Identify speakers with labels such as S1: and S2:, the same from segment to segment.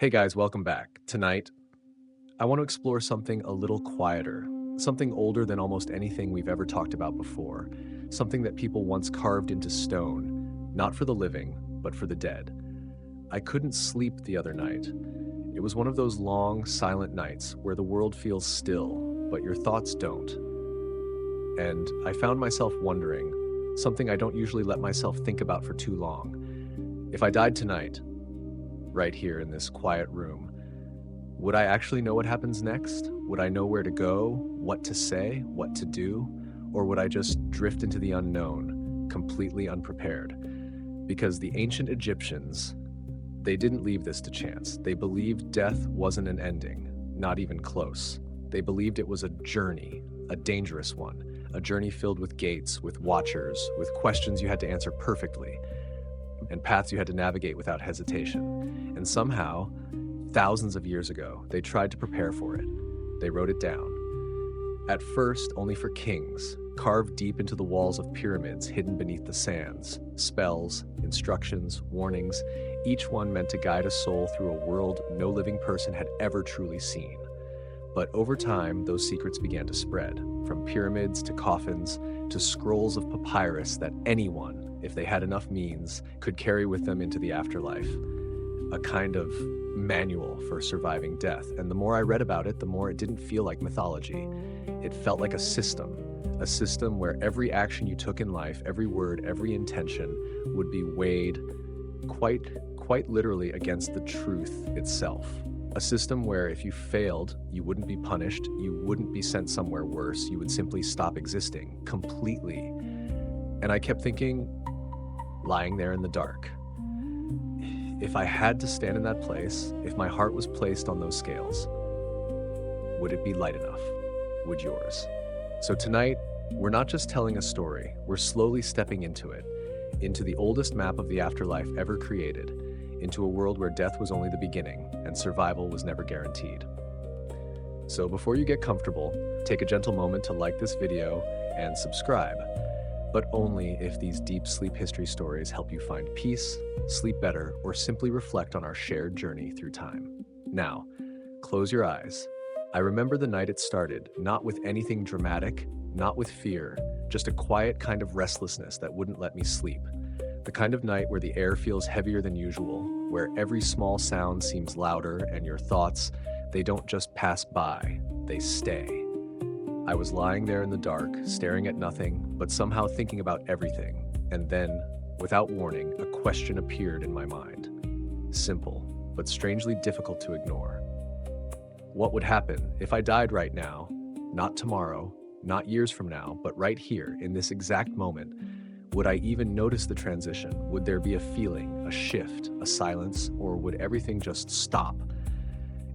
S1: Hey guys, welcome back. Tonight, I want to explore something a little quieter, something older than almost anything we've ever talked about before, something that people once carved into stone, not for the living, but for the dead. I couldn't sleep the other night. It was one of those long, silent nights where the world feels still, but your thoughts don't. And I found myself wondering, something I don't usually let myself think about for too long. If I died tonight, right here in this quiet room, would I actually know what happens next? Would I know where to go, what to say, what to do? Or would I just drift into the unknown, completely unprepared? Because the ancient Egyptians, they didn't leave this to chance. They believed death wasn't an ending, not even close. They believed it was a journey, a dangerous one, a journey filled with gates, with watchers, with questions you had to answer perfectly, and paths you had to navigate without hesitation. And somehow, thousands of years ago, they tried to prepare for it. They wrote it down. At first, only for kings, carved deep into the walls of pyramids hidden beneath the sands. Spells, instructions, warnings, each one meant to guide a soul through a world no living person had ever truly seen. But over time, those secrets began to spread, from pyramids to coffins to scrolls of papyrus that anyone, if they had enough means, could carry with them into the afterlife. A kind of manual for surviving death. And the more I read about it, the more it didn't feel like mythology. It felt like a system where every action you took in life, every word, every intention would be weighed quite literally against the truth itself. A system where if you failed, you wouldn't be punished, you wouldn't be sent somewhere worse, you would simply stop existing completely. And I kept thinking, lying there in the dark, if I had to stand in that place, if my heart was placed on those scales, would it be light enough? Would yours? So tonight, we're not just telling a story, we're slowly stepping into it, into the oldest map of the afterlife ever created, into a world where death was only the beginning and survival was never guaranteed. So before you get comfortable, take a gentle moment to like this video and subscribe, but only if these deep sleep history stories help you find peace, sleep better, or simply reflect on our shared journey through time. Now, close your eyes. I remember the night it started, not with anything dramatic, not with fear, just a quiet kind of restlessness that wouldn't let me sleep. The kind of night where the air feels heavier than usual, where every small sound seems louder and your thoughts, they don't just pass by, they stay. I was lying there in the dark, staring at nothing, but somehow thinking about everything. And then, without warning, a question appeared in my mind. Simple, but strangely difficult to ignore. What would happen if I died right now, not tomorrow, not years from now, but right here, in this exact moment? Would I even notice the transition? Would there be a feeling, a shift, a silence, or would everything just stop?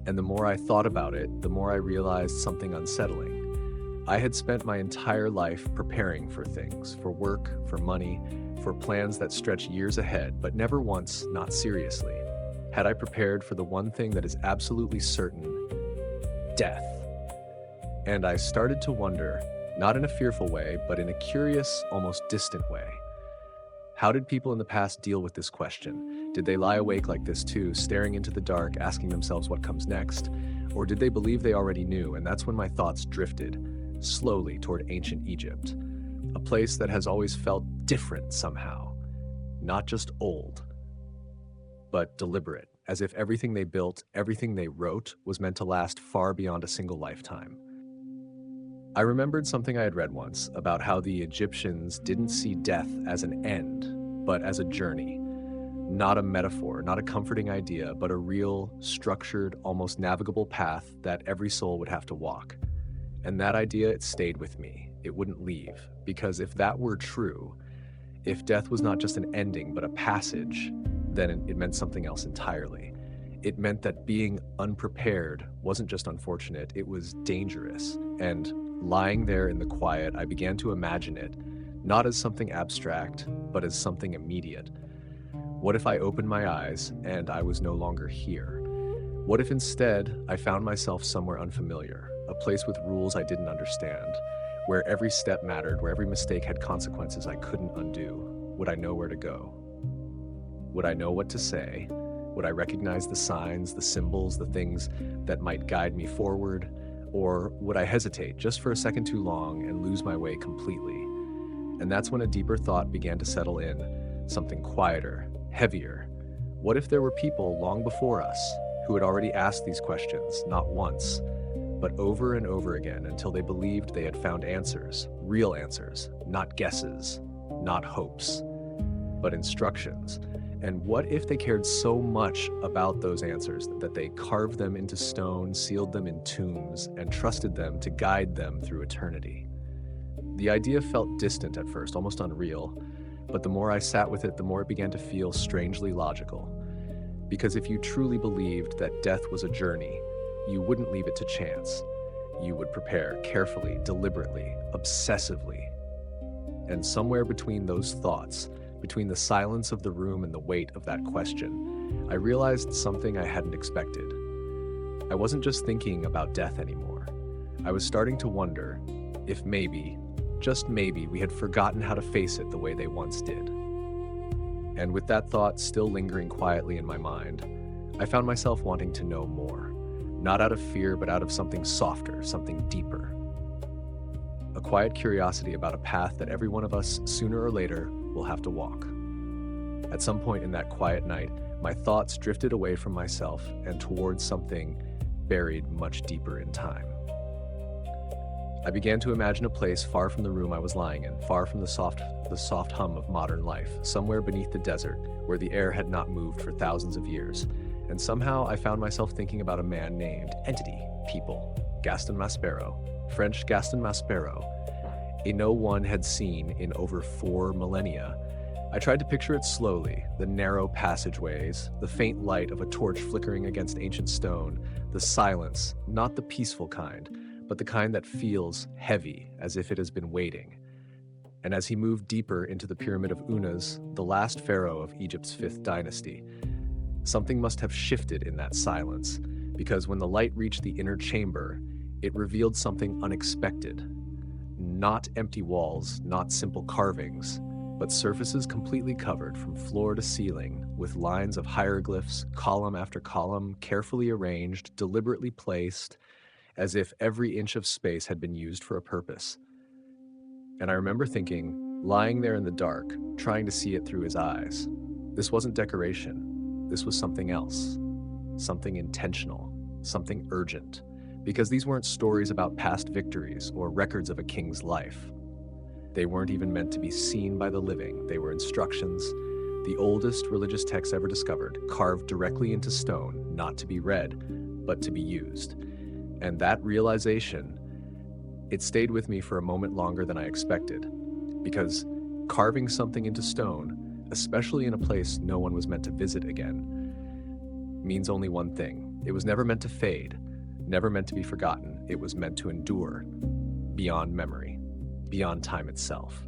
S1: And the more I thought about it, the more I realized something unsettling. I had spent my entire life preparing for things, for work, for money, for plans that stretch years ahead, but never once, not seriously, had I prepared for the one thing that is absolutely certain: death. And I started to wonder, not in a fearful way, but in a curious, almost distant way. How did people in the past deal with this question? Did they lie awake like this too, staring into the dark, asking themselves what comes next? Or did they believe they already knew? And that's when my thoughts drifted slowly toward ancient Egypt, a place that has always felt different somehow, not just old, but deliberate, as if everything they built, everything they wrote, was meant to last far beyond a single lifetime. I remembered something I had read once about how the Egyptians didn't see death as an end, but as a journey. Not a metaphor, not a comforting idea, but a real, structured, almost navigable path that every soul would have to walk. And that idea, it stayed with me. It wouldn't leave, because if that were true, if death was not just an ending, but a passage, then it meant something else entirely. It meant that being unprepared wasn't just unfortunate, it was dangerous. And lying there in the quiet, I began to imagine it, not as something abstract, but as something immediate. What if I opened my eyes and I was no longer here? What if instead I found myself somewhere unfamiliar, a place with rules I didn't understand, where every step mattered, where every mistake had consequences I couldn't undo? Would I know where to go? Would I know what to say? Would I recognize the signs, the symbols, the things that might guide me forward? Or would I hesitate just for a second too long and lose my way completely? And that's when a deeper thought began to settle in, something quieter, heavier. What if there were people long before us who had already asked these questions, not once, but over and over again until they believed they had found answers, real answers, not guesses, not hopes, but instructions? And what if they cared so much about those answers that they carved them into stone, sealed them in tombs, and trusted them to guide them through eternity? The idea felt distant at first, almost unreal, but the more I sat with it, the more it began to feel strangely logical. Because if you truly believed that death was a journey, you wouldn't leave it to chance. You would prepare carefully, deliberately, obsessively. And somewhere between those thoughts, between the silence of the room and the weight of that question, I realized something I hadn't expected. I wasn't just thinking about death anymore. I was starting to wonder if maybe, just maybe, we had forgotten how to face it the way they once did. And with that thought still lingering quietly in my mind, I found myself wanting to know more. Not out of fear, but out of something softer, something deeper. A quiet curiosity about a path that every one of us, sooner or later, will have to walk. At some point in that quiet night, my thoughts drifted away from myself and towards something buried much deeper in time. I began to imagine a place far from the room I was lying in, far from the soft hum of modern life, somewhere beneath the desert, where the air had not moved for thousands of years. And somehow I found myself thinking about a man named Entity, People, Gaston Maspero, French Gaston Maspero, a no one had seen in over 4 millennia. I tried to picture it slowly, the narrow passageways, the faint light of a torch flickering against ancient stone, the silence, not the peaceful kind, but the kind that feels heavy, as if it has been waiting. And as he moved deeper into the pyramid of Unas, the last pharaoh of Egypt's 5th dynasty, something must have shifted in that silence, because when the light reached the inner chamber, it revealed something unexpected. Not empty walls, not simple carvings, but surfaces completely covered from floor to ceiling with lines of hieroglyphs, column after column, carefully arranged, deliberately placed, as if every inch of space had been used for a purpose. And I remember thinking, lying there in the dark, trying to see it through his eyes, this wasn't decoration. This was something else, something intentional, something urgent, because these weren't stories about past victories or records of a king's life. They weren't even meant to be seen by the living. They were instructions, the oldest religious texts ever discovered, carved directly into stone, not to be read, but to be used. And that realization, it stayed with me for a moment longer than I expected, because carving something into stone, especially in a place no one was meant to visit again, means only one thing. It was never meant to fade, never meant to be forgotten. It was meant to endure beyond memory, beyond time itself.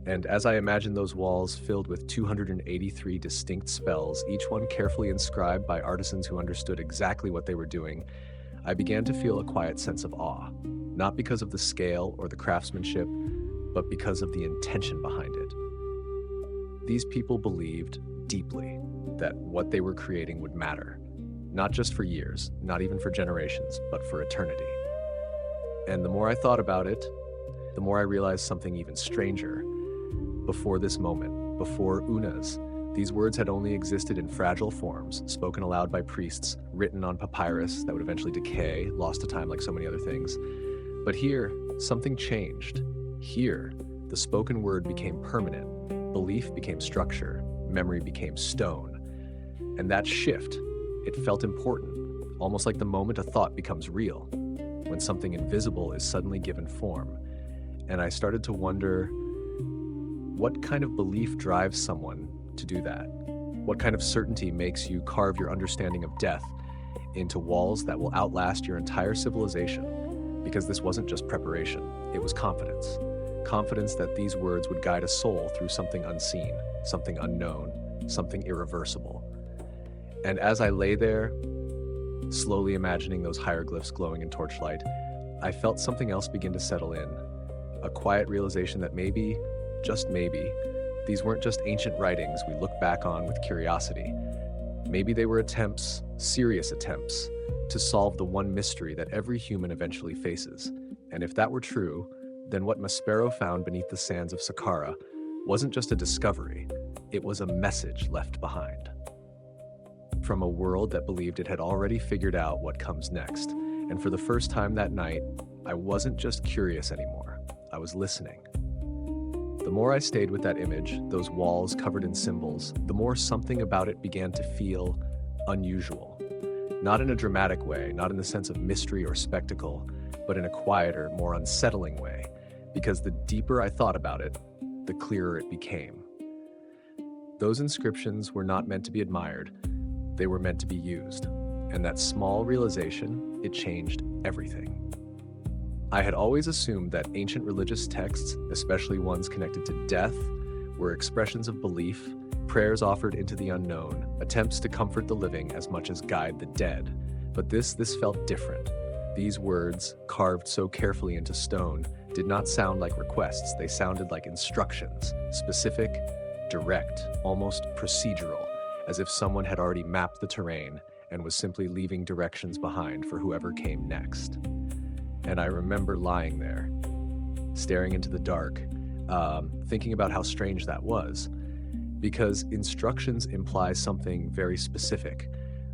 S1: And as I imagined those walls filled with 283 distinct spells, each one carefully inscribed by artisans who understood exactly what they were doing, I began to feel a quiet sense of awe, not because of the scale or the craftsmanship, but because of the intention behind it. These people believed deeply that what they were creating would matter, not just for years, not even for generations, but for eternity. And the more I thought about it, the more I realized something even stranger. Before this moment, before Unas, these words had only existed in fragile forms, spoken aloud by priests, written on papyrus that would eventually decay, lost to time like so many other things. But here, something changed. Here, the spoken word became permanent, belief became structure, memory became stone. And that shift, it felt important, almost like the moment a thought becomes real, when something invisible is suddenly given form. And I started to wonder, what kind of belief drives someone to do that? What kind of certainty makes you carve your understanding of death into walls that will outlast your entire civilization? Because this wasn't just preparation, it was confidence. Confidence that these words would guide a soul through something unseen, something unknown, something irreversible. And as I lay there, slowly imagining those hieroglyphs glowing in torchlight, I felt something else begin to settle in. A quiet realization that maybe, just maybe, these weren't just ancient writings we look back on with curiosity. Maybe they were attempts, serious attempts, to solve the one mystery that every human eventually faces. And if that were true, then what Maspero found beneath the sands of Saqqara wasn't just a discovery, it was a message left behind. From a world that believed it had already figured out what comes next. And for the first time that night, I wasn't just curious anymore, I was listening. The more I stayed with that image, those walls covered in symbols, the more something about it began to feel unusual. Not in a dramatic way, not in the sense of mystery or spectacle, but in a quieter, more unsettling way, because the deeper I thought about it, the clearer it became. Those inscriptions were not meant to be admired, they were meant to be used. And that small realization, it changed everything. I had always assumed that ancient religious texts, especially ones connected to death, were expressions of belief, prayers offered into the unknown, attempts to comfort the living as much as guide the dead. But this felt different. These words, carved so carefully into stone, did not sound like requests, they sounded like instructions, specific, direct, almost procedural, as if someone had already mapped the terrain and was simply leaving directions behind for whoever came next. And I remember lying there, staring into the dark, thinking about how strange that was, because instructions imply something very specific.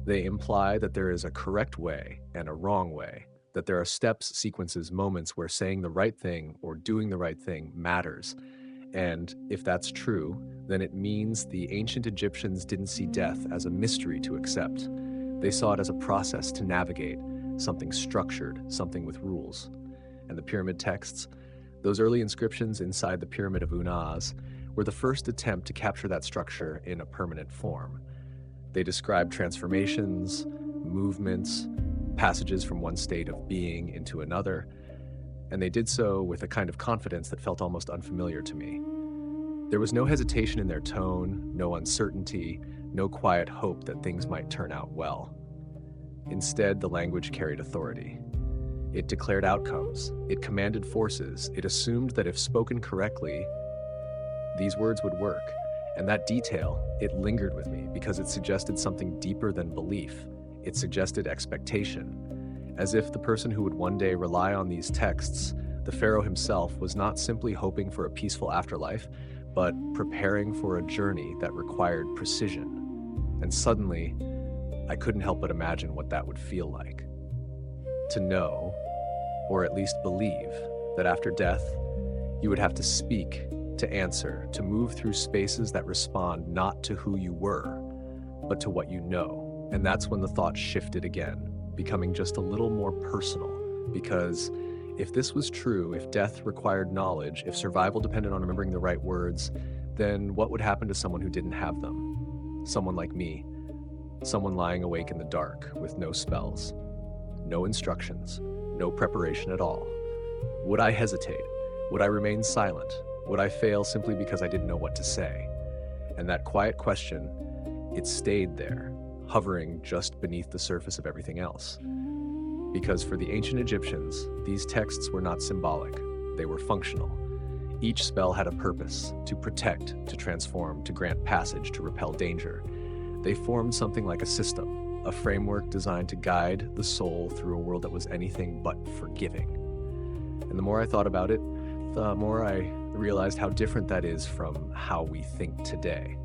S1: They imply that there is a correct way and a wrong way, that there are steps, sequences, moments where saying the right thing or doing the right thing matters. And if that's true, then it means the ancient Egyptians didn't see death as a mystery to accept. They saw it as a process to navigate, something structured, something with rules. And the pyramid texts, those early inscriptions inside the Pyramid of Unas, were the first attempt to capture that structure in a permanent form. They described transformations, movements, passages from one state of being into another, and they did so with a kind of confidence that felt almost unfamiliar to me. There was no hesitation in their tone, no uncertainty, no quiet hope that things might turn out well. Instead, the language carried authority. It declared outcomes, it commanded forces, it assumed that if spoken correctly, these words would work. And that detail, it lingered with me because it suggested something deeper than belief. It suggested expectation, as if the person who would one day rely on these texts, the pharaoh himself, was not simply hoping for a peaceful afterlife, but preparing for a journey that required precision. And suddenly, I couldn't help but imagine what that would feel like. To know, or at least believe, that after death, you would have to speak, to answer, to move through spaces that respond not to who you were, but to what you know. And that's when the thought shifted again, becoming just a little more personal. Because if this was true, if death required knowledge, if survival depended on remembering the right words, then what would happen to someone who didn't have them? Someone like me. Someone lying awake in the dark with no spells, no instructions, no preparation at all. Would I hesitate? Would I remain silent? Would I fail simply because I didn't know what to say? And that quiet question, it stayed there, hovering just beneath the surface of everything else. Because for the ancient Egyptians, these texts were not symbolic, they were functional. Each spell had a purpose: to protect, to transform, to grant passage, to repel danger. They formed something like a system, a framework designed to guide the soul through a world that was anything but forgiving. And the more I thought about it, the more I realized how different that is from how we think today.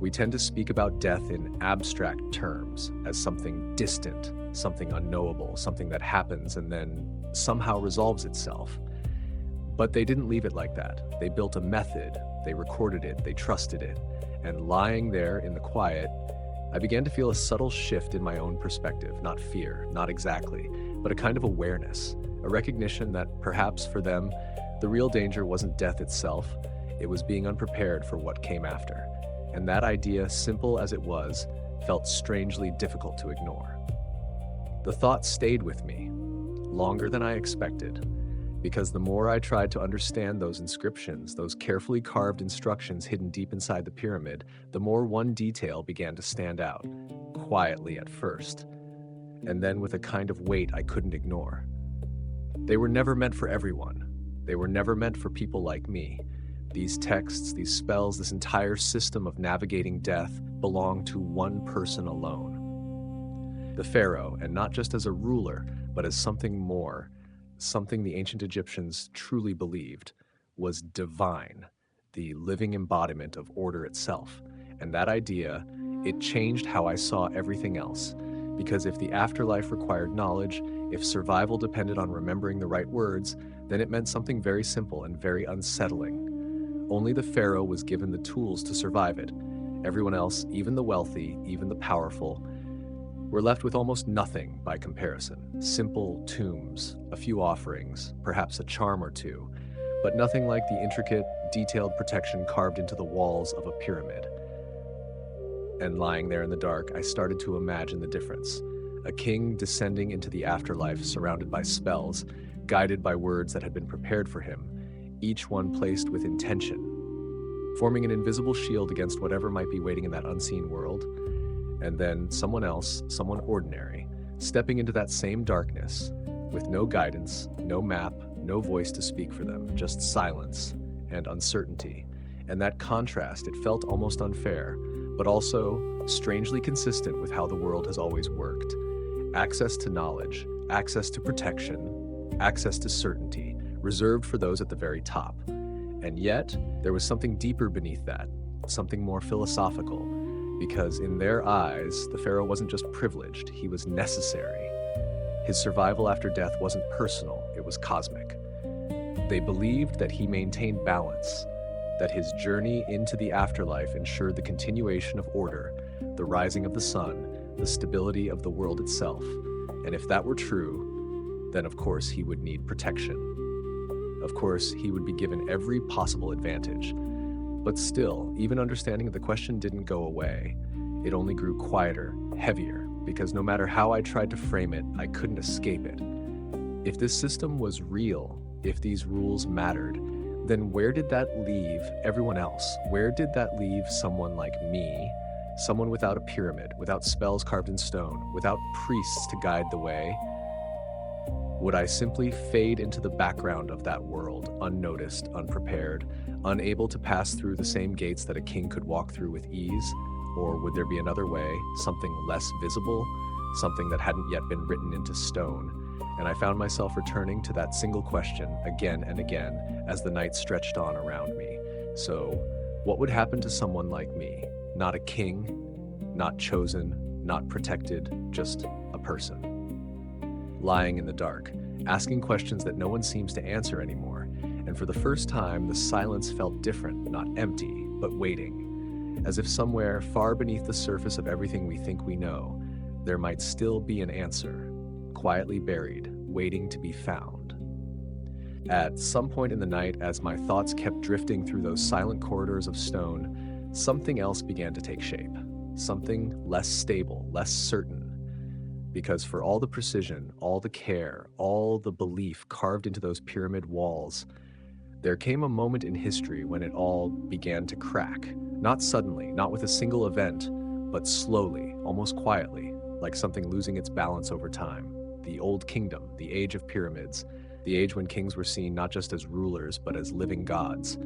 S1: We tend to speak about death in abstract terms, as something distant, something unknowable, something that happens and then somehow resolves itself. But they didn't leave it like that. They built a method, they recorded it, they trusted it. And lying there in the quiet, I began to feel a subtle shift in my own perspective, not fear, not exactly, but a kind of awareness, a recognition that perhaps for them, the real danger wasn't death itself, it was being unprepared for what came after. And that idea, simple as it was, felt strangely difficult to ignore. The thought stayed with me, longer than I expected, because the more I tried to understand those inscriptions, those carefully carved instructions hidden deep inside the pyramid, the more one detail began to stand out, quietly at first, and then with a kind of weight I couldn't ignore. They were never meant for everyone. They were never meant for people like me, These texts, these spells, this entire system of navigating death belonged to one person alone. The pharaoh, and not just as a ruler, but as something more, something the ancient Egyptians truly believed was divine, the living embodiment of order itself. And that idea, it changed how I saw everything else. Because if the afterlife required knowledge, if survival depended on remembering the right words, then it meant something very simple and very unsettling. Only the pharaoh was given the tools to survive it. Everyone else, even the wealthy, even the powerful, were left with almost nothing by comparison. Simple tombs, a few offerings, perhaps a charm or two, but nothing like the intricate, detailed protection carved into the walls of a pyramid. And lying there in the dark, I started to imagine the difference. A king descending into the afterlife surrounded by spells, guided by words that had been prepared for him, each one placed with intention, forming an invisible shield against whatever might be waiting in that unseen world. And then someone else, someone ordinary, stepping into that same darkness with no guidance, no map, no voice to speak for them, just silence and uncertainty. And that contrast, it felt almost unfair, but also strangely consistent with how the world has always worked. Access to knowledge, access to protection, access to certainty, reserved for those at the very top. And yet, there was something deeper beneath that, something more philosophical, because in their eyes, the pharaoh wasn't just privileged, he was necessary. His survival after death wasn't personal, it was cosmic. They believed that he maintained balance, that his journey into the afterlife ensured the continuation of order, the rising of the sun, the stability of the world itself. And if that were true, then of course he would need protection. Of course, he would be given every possible advantage. But still, even understanding the question didn't go away. It only grew quieter, heavier, because no matter how I tried to frame it, I couldn't escape it. If this system was real, if these rules mattered, then where did that leave everyone else? Where did that leave someone like me? Someone without a pyramid, without spells carved in stone, without priests to guide the way? Would I simply fade into the background of that world, unnoticed, unprepared, unable to pass through the same gates that a king could walk through with ease? Or would there be another way, something less visible, something that hadn't yet been written into stone? And I found myself returning to that single question again and again as the night stretched on around me. So, what would happen to someone like me? Not a king, not chosen, not protected, just a person. Lying in the dark, asking questions that no one seems to answer anymore. And for the first time, the silence felt different, not empty, but waiting. As if somewhere far beneath the surface of everything we think we know, there might still be an answer, quietly buried, waiting to be found. At some point in the night, as my thoughts kept drifting through those silent corridors of stone, something else began to take shape. Something less stable, less certain. Because for all the precision, all the care, all the belief carved into those pyramid walls, there came a moment in history when it all began to crack. Not suddenly, not with a single event, but slowly, almost quietly, like something losing its balance over time. The Old Kingdom, the age of pyramids, the age when kings were seen not just as rulers, but as living gods,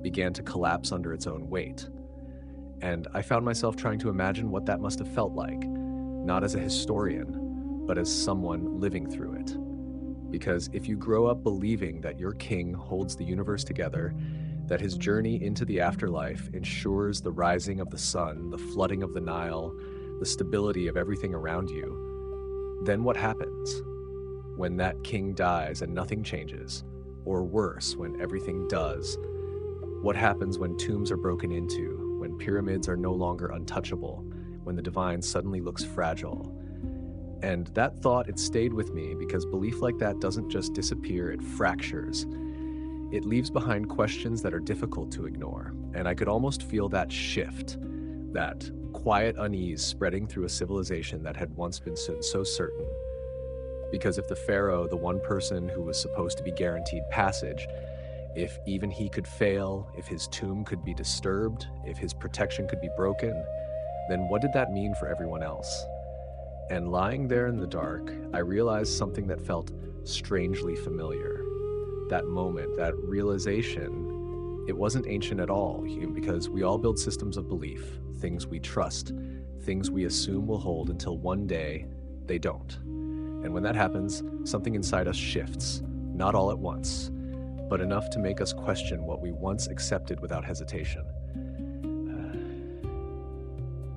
S1: began to collapse under its own weight. And I found myself trying to imagine what that must have felt like, not as a historian, but as someone living through it. Because if you grow up believing that your king holds the universe together, that his journey into the afterlife ensures the rising of the sun, the flooding of the Nile, the stability of everything around you, then what happens? When that king dies and nothing changes, or worse, when everything does? What happens when tombs are broken into, when pyramids are no longer untouchable, when the divine suddenly looks fragile? And that thought, it stayed with me because belief like that doesn't just disappear, it fractures. It leaves behind questions that are difficult to ignore. And I could almost feel that shift, that quiet unease spreading through a civilization that had once been so certain. Because if the pharaoh, the one person who was supposed to be guaranteed passage, if even he could fail, if his tomb could be disturbed, if his protection could be broken, then what did that mean for everyone else? And lying there in the dark, I realized something that felt strangely familiar. That moment, that realization, It wasn't ancient at all, because we all build systems of belief, things we trust, things we assume will hold until one day they don't. And when that happens, something inside us shifts, not all at once, but enough to make us question what we once accepted without hesitation.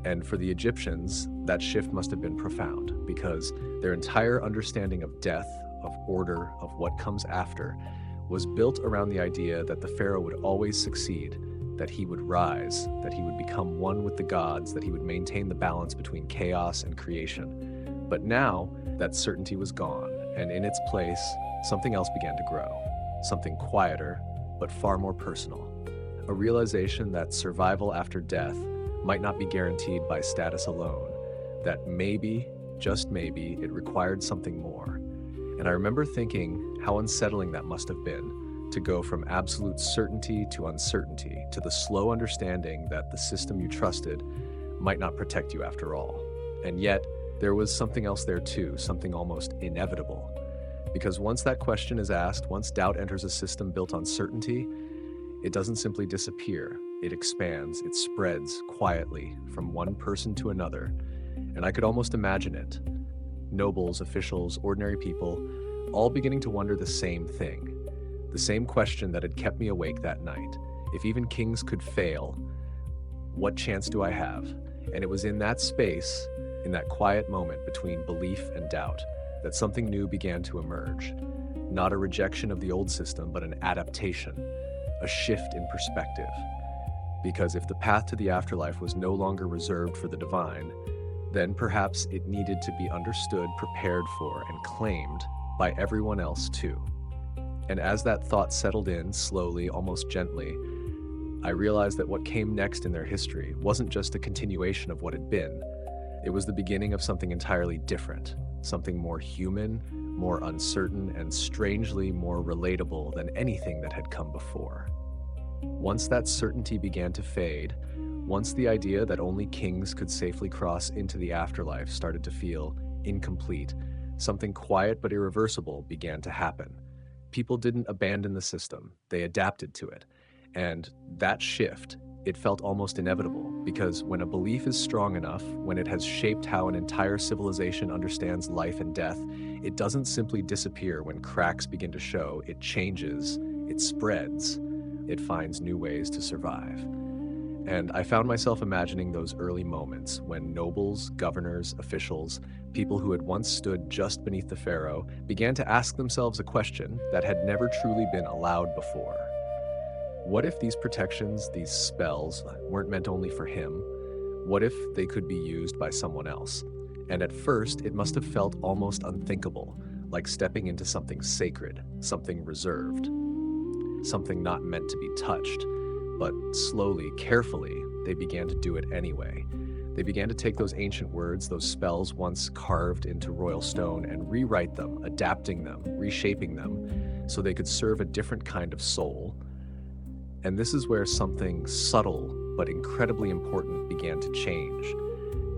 S1: And for the Egyptians, that shift must have been profound, because their entire understanding of death, of order, of what comes after, was built around the idea that the pharaoh would always succeed, that he would rise, that he would become one with the gods, that he would maintain the balance between chaos and creation. But now, that certainty was gone, and in its place, something else began to grow, something quieter, but far more personal. A realization that survival after death might not be guaranteed by status alone, that maybe, just maybe, it required something more. And I remember thinking how unsettling that must have been, to go from absolute certainty to uncertainty, to the slow understanding that the system you trusted might not protect you after all. And yet, there was something else there too, something almost inevitable. Because once that question is asked, once doubt enters a system built on certainty, it doesn't simply disappear. It expands, it spreads quietly from one person to another. And I could almost imagine it. Nobles, officials, ordinary people, all beginning to wonder the same thing. The same question that had kept me awake that night. If even kings could fail, what chance do I have? And it was in that space, in that quiet moment between belief and doubt, that something new began to emerge. Not a rejection of the old system, but an adaptation, a shift in perspective. Because if the path to the afterlife was no longer reserved for the divine, then perhaps it needed to be understood, prepared for, and claimed by everyone else too. And as that thought settled in, slowly, almost gently, I realized that what came next in their history wasn't just a continuation of what had been. It was the beginning of something entirely different, something more human, more uncertain, and strangely more relatable than anything that had come before. Once that certainty began to fade, once the idea that only kings could safely cross into the afterlife started to feel incomplete, something quiet but irreversible began to happen. People didn't abandon the system, they adapted to it. And that shift, it felt almost inevitable, because when a belief is strong enough, when it has shaped how an entire civilization understands life and death, it doesn't simply disappear when cracks begin to show. It changes, it spreads, it finds new ways to survive. And I found myself imagining those early moments when nobles, governors, officials, people who had once stood just beneath the pharaoh, began to ask themselves a question that had never truly been allowed before. What if these protections, these spells, weren't meant only for him? What if they could be used by someone else? And at first, it must have felt almost unthinkable, like stepping into something sacred, something reserved, something not meant to be touched. But slowly, carefully, they began to do it anyway. They began to take those ancient words, those spells once carved into royal stone, and rewrite them, adapting them, reshaping them, so they could serve a different kind of soul. And this is where something subtle but incredibly important began to change.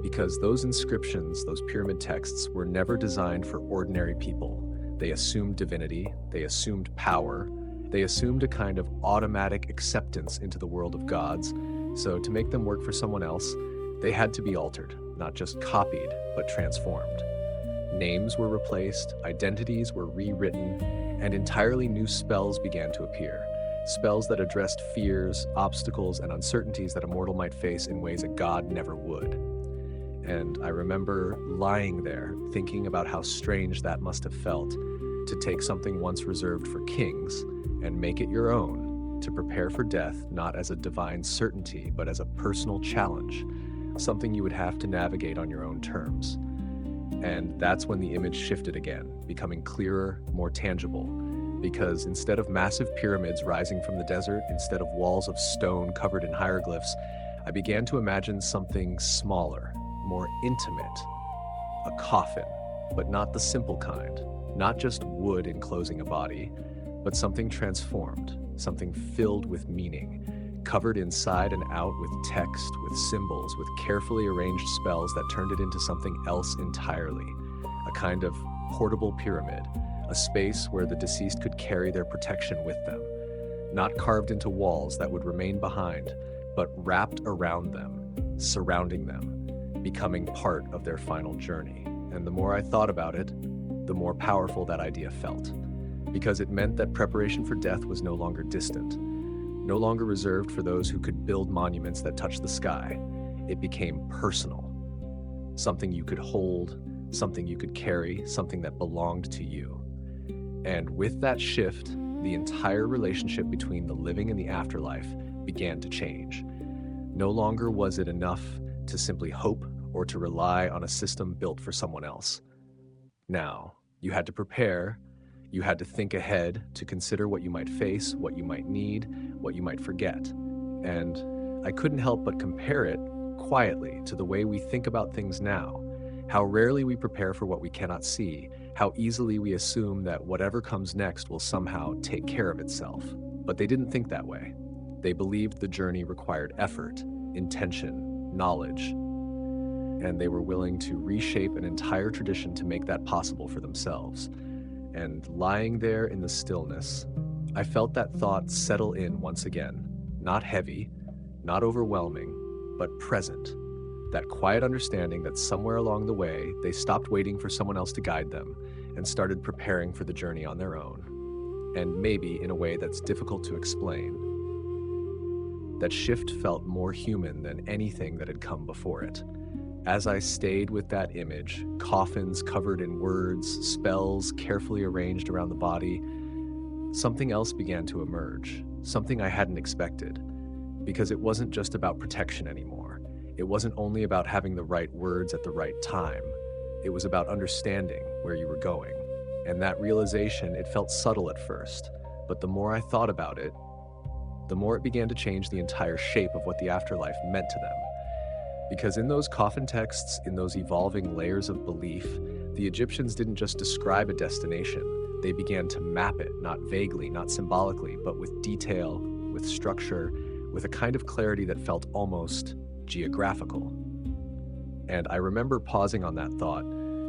S1: Because those inscriptions, those pyramid texts, were never designed for ordinary people. They assumed divinity, they assumed power, they assumed a kind of automatic acceptance into the world of gods. So to make them work for someone else, they had to be altered, not just copied, but transformed. Names were replaced, identities were rewritten, and entirely new spells began to appear. Spells that addressed fears, obstacles, and uncertainties that a mortal might face in ways a god never would. And I remember lying there, thinking about how strange that must have felt, to take something once reserved for kings and make it your own, to prepare for death not as a divine certainty, but as a personal challenge, something you would have to navigate on your own terms. And that's when the image shifted again, becoming clearer, more tangible, because instead of massive pyramids rising from the desert, instead of walls of stone covered in hieroglyphs, I began to imagine something smaller, more intimate, a coffin, but not the simple kind, not just wood enclosing a body, but something transformed, something filled with meaning, covered inside and out with text, with symbols, with carefully arranged spells that turned it into something else entirely, a kind of portable pyramid, a space where the deceased could carry their protection with them. not carved into walls that would remain behind, but wrapped around them, surrounding them, becoming part of their final journey. And the more I thought about it, the more powerful that idea felt, because it meant that preparation for death was no longer distant, no longer reserved for those who could build monuments that touch the sky. It became personal, something you could hold, something you could carry, something that belonged to you. And with that shift, the entire relationship between the living and the afterlife began to change. No longer was it enough to simply hope or to rely on a system built for someone else. Now, you had to prepare, you had to think ahead to consider what you might face, what you might need, what you might forget. And I couldn't help but compare it quietly to the way we think about things now, how rarely we prepare for what we cannot see, how easily we assume that whatever comes next will somehow take care of itself. But they didn't think that way. They believed the journey required effort, intention, knowledge, and they were willing to reshape an entire tradition to make that possible for themselves. And lying there in the stillness, I felt that thought settle in once again, not heavy, not overwhelming, but present. That quiet understanding that somewhere along the way, they stopped waiting for someone else to guide them and started preparing for the journey on their own. And maybe in a way that's difficult to explain. That shift felt more human than anything that had come before it. As I stayed with that image, coffins covered in words, spells carefully arranged around the body, something else began to emerge, something I hadn't expected, because it wasn't just about protection anymore. It wasn't only about having the right words at the right time. It was about understanding where you were going. And that realization, it felt subtle at first, but the more I thought about it, the more it began to change the entire shape of what the afterlife meant to them. Because in those coffin texts, in those evolving layers of belief, the Egyptians didn't just describe a destination. They began to map it, not vaguely, not symbolically, but with detail, with structure, with a kind of clarity that felt almost geographical. And I remember pausing on that thought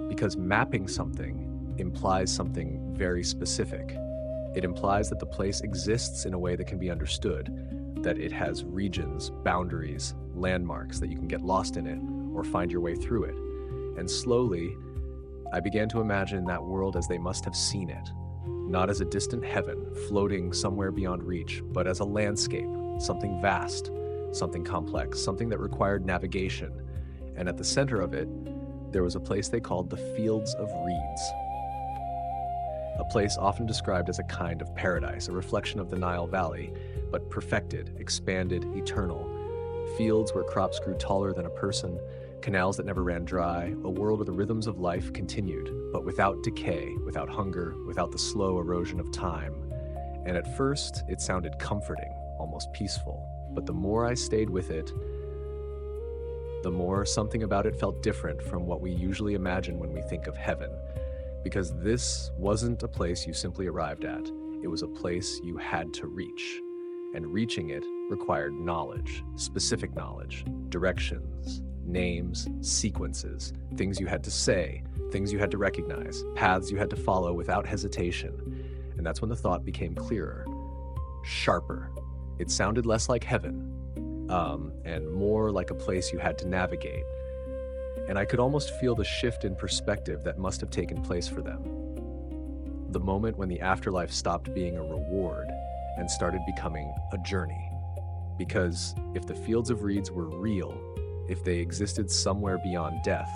S1: because mapping something implies something very specific. It implies that the place exists in a way that can be understood, that it has regions, boundaries, landmarks, that you can get lost in it or find your way through it. And slowly, I began to imagine that world as they must have seen it, not as a distant heaven floating somewhere beyond reach, but as a landscape, something vast, something complex, something that required navigation. And at the center of it, there was a place they called the Fields of Reeds. A place often described as a kind of paradise, a reflection of the Nile Valley, but perfected, expanded, eternal. Fields where crops grew taller than a person, canals that never ran dry, a world where the rhythms of life continued, but without decay, without hunger, without the slow erosion of time. And at first, it sounded comforting, almost peaceful. But the more I stayed with it, the more something about it felt different from what we usually imagine when we think of heaven. Because this wasn't a place you simply arrived at. It was a place you had to reach. And reaching it required knowledge, specific knowledge, directions, names, sequences, things you had to say, things you had to recognize, paths you had to follow without hesitation. And that's when the thought became clearer, sharper. It sounded less like heaven, and more like a place you had to navigate. And I could almost feel the shift in perspective that must have taken place for them. The moment when the afterlife stopped being a reward and started becoming a journey. Because if the Fields of Reeds were real, if they existed somewhere beyond death,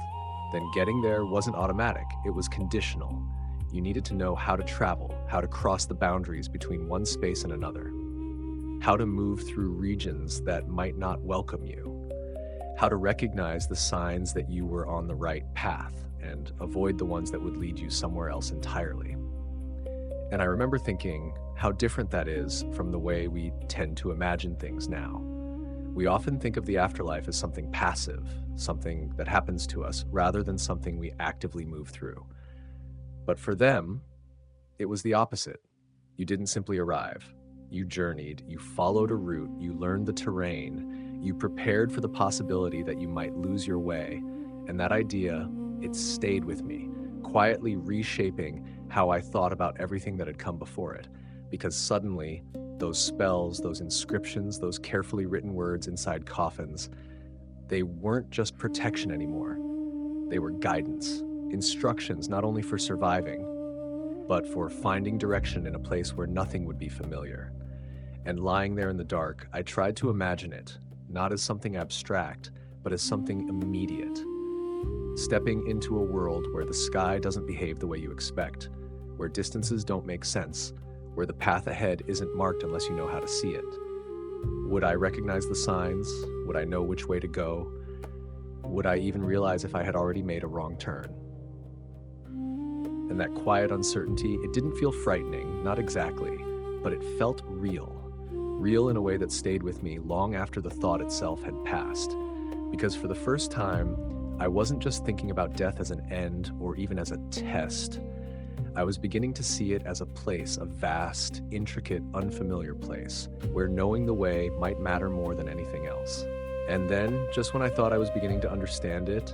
S1: then getting there wasn't automatic, it was conditional. You needed to know how to travel, how to cross the boundaries between one space and another, how to move through regions that might not welcome you, how to recognize the signs that you were on the right path and avoid the ones that would lead you somewhere else entirely. And I remember thinking how different that is from the way we tend to imagine things now. We often think of the afterlife as something passive, something that happens to us, rather than something we actively move through. But for them, it was the opposite. You didn't simply arrive. You journeyed, you followed a route, you learned the terrain, you prepared for the possibility that you might lose your way. And that idea, it stayed with me, quietly reshaping how I thought about everything that had come before it. Because suddenly, those spells, those inscriptions, those carefully written words inside coffins, they weren't just protection anymore. They were guidance, instructions not only for surviving, but for finding direction in a place where nothing would be familiar. And lying there in the dark, I tried to imagine it, not as something abstract, but as something immediate. Stepping into a world where the sky doesn't behave the way you expect, where distances don't make sense, where the path ahead isn't marked unless you know how to see it. Would I recognize the signs? Would I know which way to go? Would I even realize if I had already made a wrong turn? And that quiet uncertainty, it didn't feel frightening, not exactly, but it felt real. Real in a way that stayed with me long after the thought itself had passed. Because for the first time, I wasn't just thinking about death as an end or even as a test. I was beginning to see it as a place, a vast, intricate, unfamiliar place, where knowing the way might matter more than anything else. And then, just when I thought I was beginning to understand it,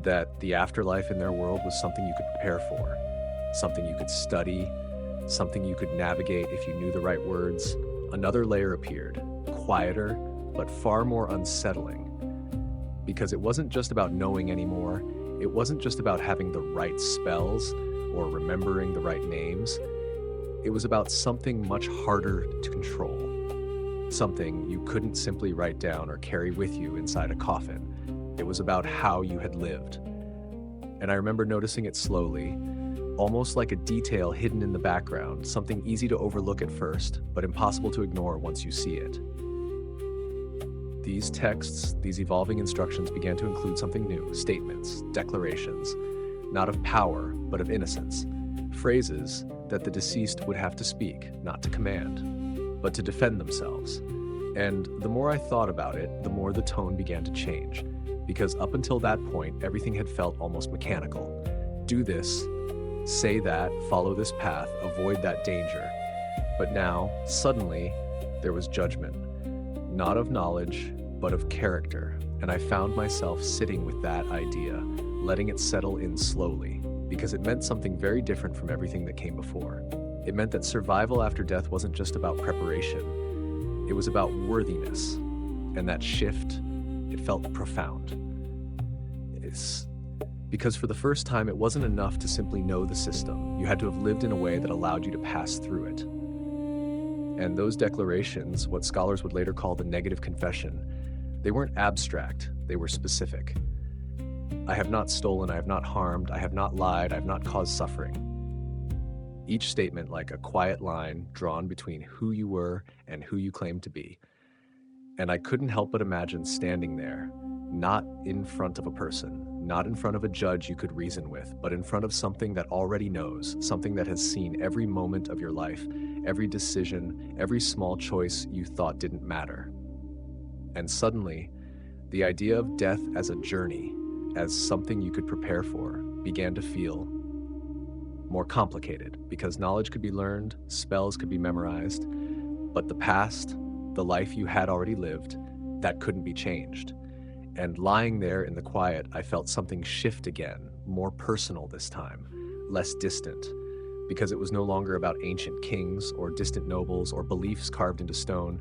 S1: that the afterlife in their world was something you could prepare for, something you could study, something you could navigate if you knew the right words, another layer appeared, quieter, but far more unsettling. Because it wasn't just about knowing anymore, it wasn't just about having the right spells or remembering the right names. It was about something much harder to control, something you couldn't simply write down or carry with you inside a coffin. It was about how you had lived. And I remember noticing it slowly, almost like a detail hidden in the background, something easy to overlook at first, but impossible to ignore once you see it. These texts, these evolving instructions began to include something new, statements, declarations, not of power, but of innocence, phrases that the deceased would have to speak, not to command, but to defend themselves. And the more I thought about it, the more the tone began to change, because up until that point, everything had felt almost mechanical. Do this, say that, follow this path, avoid that danger. But now, suddenly, there was judgment, not of knowledge, but of character, and I found myself sitting with that idea, letting it settle in slowly, because it meant something very different from everything that came before. It meant that survival after death wasn't just about preparation, it was about worthiness, and that shift, it felt profound. It's because for the first time, it wasn't enough to simply know the system. You had to have lived in a way that allowed you to pass through it. And those declarations, what scholars would later call the negative confession, they weren't abstract, they were specific. I have not stolen, I have not harmed, I have not lied, I have not caused suffering. Each statement like a quiet line drawn between who you were and who you claimed to be. And I couldn't help but imagine standing there, not in front of a person, not in front of a judge you could reason with, but in front of something that already knows, something that has seen every moment of your life, every decision, every small choice you thought didn't matter. And suddenly, the idea of death as a journey, as something you could prepare for, began to feel more complicated, because knowledge could be learned, spells could be memorized, but the past, the life you had already lived, that couldn't be changed. And lying there in the quiet, I felt something shift again, more personal this time, less distant, because it was no longer about ancient kings or distant nobles or beliefs carved into stone.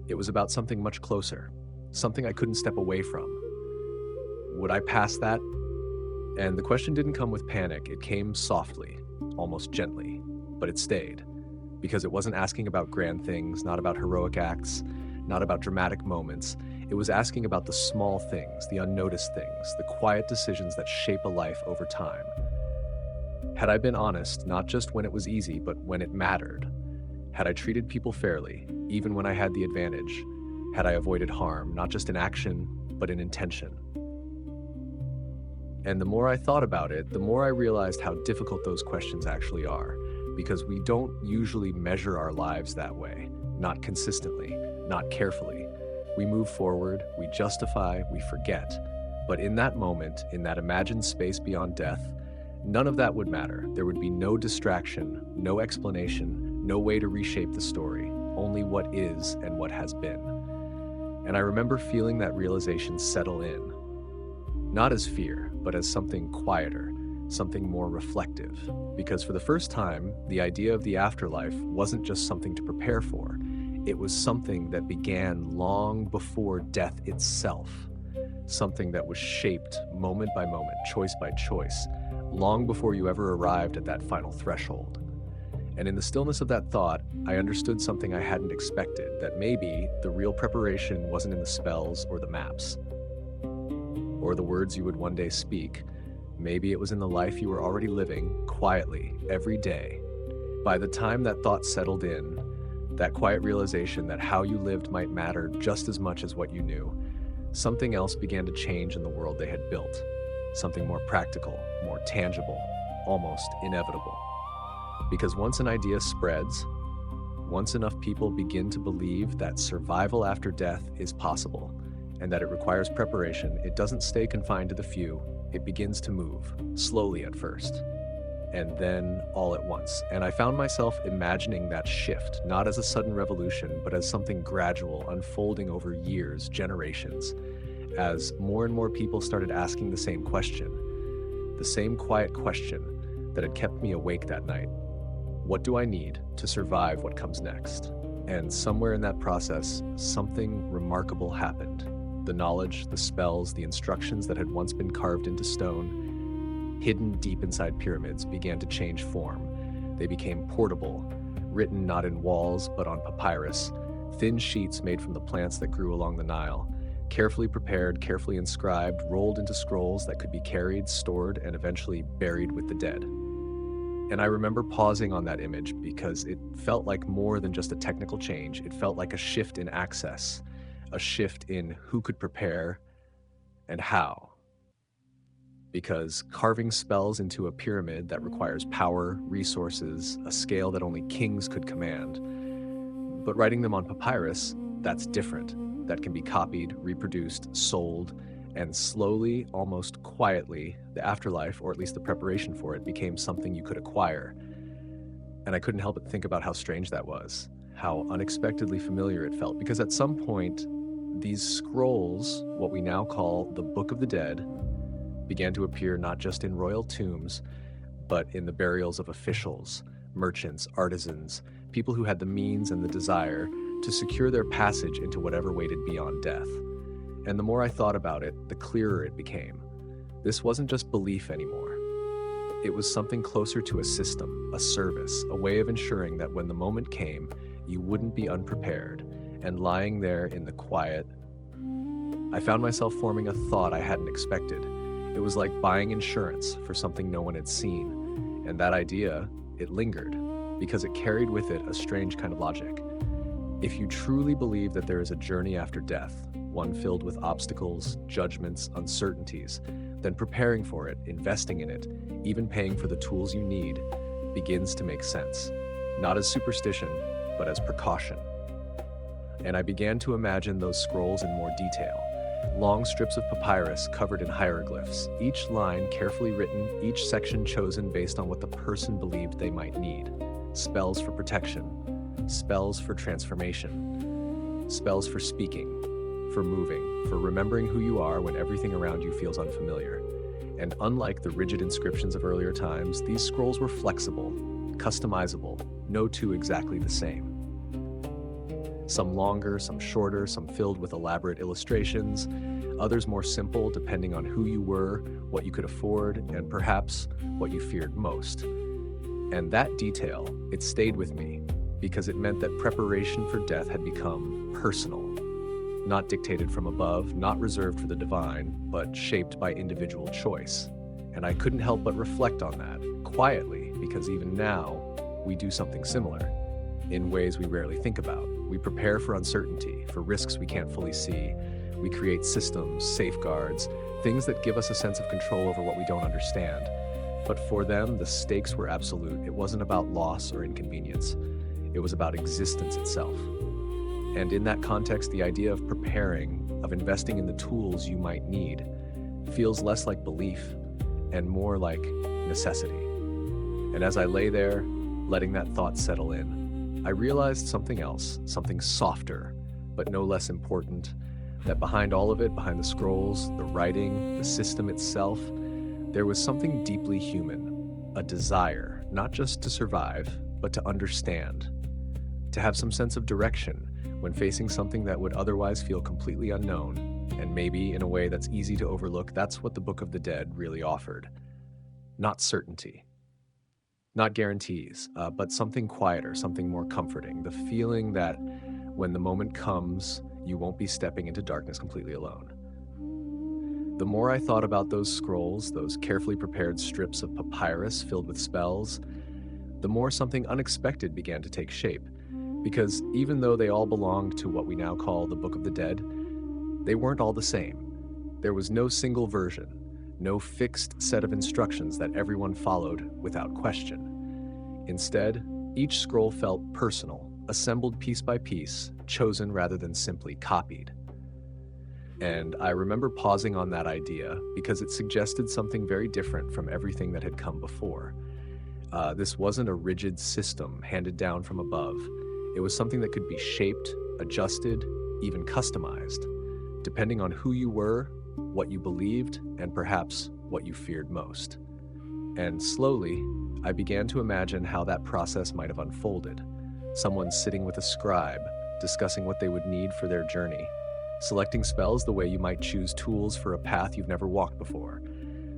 S1: It was about something much closer, something I couldn't step away from. Would I pass that? And the question didn't come with panic, it came softly, almost gently, but it stayed, because it wasn't asking about grand things, not about heroic acts, not about dramatic moments. It was asking about the small things, the unnoticed things, the quiet decisions that shape a life over time. Had I been honest, not just when it was easy, but when it mattered? Had I treated people fairly, even when I had the advantage? Had I avoided harm, not just in action, but in intention? And the more I thought about it, the more I realized how difficult those questions actually are, because we don't usually measure our lives that way, not consistently, not carefully. We move forward, we justify, we forget. But in that moment, in that imagined space beyond death, none of that would matter. There would be no distraction, no explanation, no way to reshape the story, only what is and what has been. And I remember feeling that realization settle in, not as fear, but as something quieter, something more reflective. Because for the first time, the idea of the afterlife wasn't just something to prepare for, it was something that began long before death itself, something that was shaped moment by moment, choice by choice, long before you ever arrived at that final threshold. And in the stillness of that thought, I understood something I hadn't expected, that maybe the real preparation wasn't in the spells or the maps, or the words you would one day speak. Maybe it was in the life you were already living, quietly, every day. By the time that thought settled in, that quiet realization that how you lived might matter just as much as what you knew, something else began to change in the world they had built. Something more practical, more tangible, almost inevitable. Because once an idea spreads, once enough people begin to believe that survival after death is possible and that it requires preparation, it doesn't stay confined to the few. It begins to move, slowly at first, and then all at once. And I found myself imagining that shift, not as a sudden revolution, but as something gradual, unfolding over years, generations, as more and more people started asking the same question, the same quiet question that had kept me awake that night. What do I need to survive what comes next? And somewhere in that process, something remarkable happened. The knowledge, the spells, the instructions that had once been carved into stone, hidden deep inside pyramids, began to change form. They became portable, written not in walls but on papyrus, thin sheets made from the plants that grew along the Nile, carefully prepared, carefully inscribed, rolled into scrolls that could be carried, stored, and eventually buried with the dead. And I remember pausing on that image because it felt like more than just a technical change. It felt like a shift in access, a shift in who could prepare and how. Because carving spells into a pyramid that requires power, resources, a scale that only kings could command. But writing them on papyrus, that's different. That can be copied, reproduced, sold, and slowly, almost quietly, the afterlife, or at least the preparation for it, became something you could acquire. And I couldn't help but think about how strange that was, how unexpectedly familiar it felt, because at some point, these scrolls, what we now call the Book of the Dead, began to appear not just in royal tombs, but in the burials of officials, merchants, artisans, people who had the means and the desire to secure their passage into whatever waited beyond death. And the more I thought about it, the clearer it became. This wasn't just belief anymore. It was something closer to a system, a service, a way of ensuring that when the moment came, you wouldn't be unprepared. And lying there in the quiet, I found myself forming a thought I hadn't expected. It was like buying insurance for something no one had seen. And that idea, it lingered, because it carried with it a strange kind of logic. If you truly believe that there is a journey after death, one filled with obstacles, judgments, uncertainties, then preparing for it, investing in it, even paying for the tools you need, begins to make sense. Not as superstition, but as precaution. And I began to imagine those scrolls in more detail. Long strips of papyrus covered in hieroglyphs, each line carefully written, each section chosen based on what the person believed they might need. Spells for protection, spells for transformation, spells for speaking, for moving, for remembering who you are when everything around you feels unfamiliar. And unlike the rigid inscriptions of earlier times, these scrolls were flexible, customizable, no two exactly the same. Some longer, some shorter, some filled with elaborate illustrations, others more simple depending on who you were, what you could afford, and perhaps what you feared most. And that detail, it stayed with me because it meant that preparation for death had become personal. Not dictated from above, not reserved for the divine, but shaped by individual choice. And I couldn't help but reflect on that, quietly, because even now, we do something similar, in ways we rarely think about. We prepare for uncertainty, for risks we can't fully see. We create systems, safeguards, things that give us a sense of control over what we don't understand. But for them, the stakes were absolute. It wasn't about loss or inconvenience. It was about existence itself. And in that context, the idea of preparing, of investing in the tools you might need, feels less like belief and more like necessity. And as I lay there, letting that thought settle in, I realized something else, something softer, but no less important, that behind all of it, behind the scrolls, the writing, the system itself, There was something deeply human, a desire, not just to survive, but to understand, to have some sense of direction when facing something that would otherwise feel completely unknown, and maybe in a way that's easy to overlook. That's what the Book of the Dead really offered. Not certainty, not guarantees, but something quieter, something more comforting. The feeling that when the moment comes, you won't be stepping into darkness completely alone. The more I thought about those scrolls, those carefully prepared strips of papyrus filled with spells, the more something unexpected began to take shape. Because even though they all belonged to what we now call the Book of the Dead, they weren't all the same. There was no single version, no fixed set of instructions that everyone followed without question. Instead, each scroll felt personal, assembled piece by piece, chosen rather than simply copied. And I remember pausing on that idea because it suggested something very different from everything that had come before. This wasn't a rigid system handed down from above. It was something that could be shaped, adjusted, even customized, depending on who you were, what you believed, and perhaps what you feared most. And slowly, I began to imagine how that process might have unfolded. Someone sitting with a scribe, discussing what they would need for their journey, selecting spells the way you might choose tools for a path you've never walked before.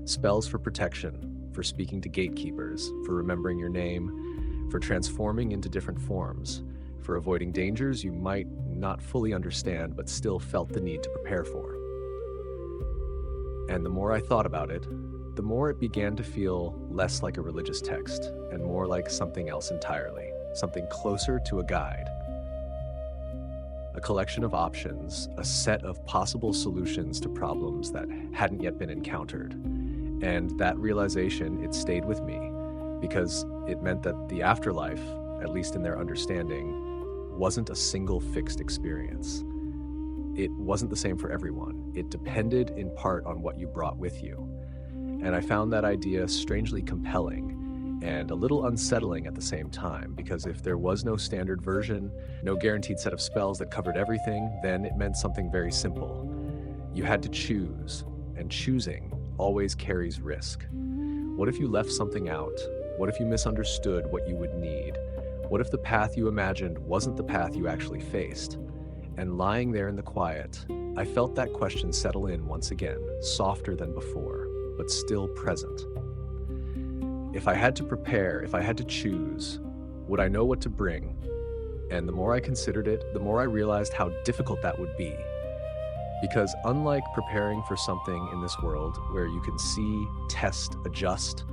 S1: Spells for protection, for speaking to gatekeepers, for remembering your name, for transforming into different forms, for avoiding dangers you might not fully understand but still felt the need to prepare for. And the more I thought about it, the more it began to feel less like a religious text and more like something else entirely, something closer to a guide. A collection of options, a set of possible solutions to problems that hadn't yet been encountered. And that realization, it stayed with me because it meant that the afterlife, at least in their understanding, wasn't a single fixed experience. It wasn't the same for everyone. It depended in part on what you brought with you. And I found that idea strangely compelling and a little unsettling at the same time, because if there was no standard version, no guaranteed set of spells that covered everything, then it meant something very simple. You had to choose, and choosing always carries risk. What if you left something out? What if you misunderstood what you would need? What if the path you imagined wasn't the path you actually faced? And lying there in the quiet, I felt that question settle in once again, softer than before, but still present. If I had to prepare, if I had to choose, would I know what to bring? And the more I considered it, the more I realized how difficult that would be. Because unlike preparing for something in this world where you can see, test, adjust,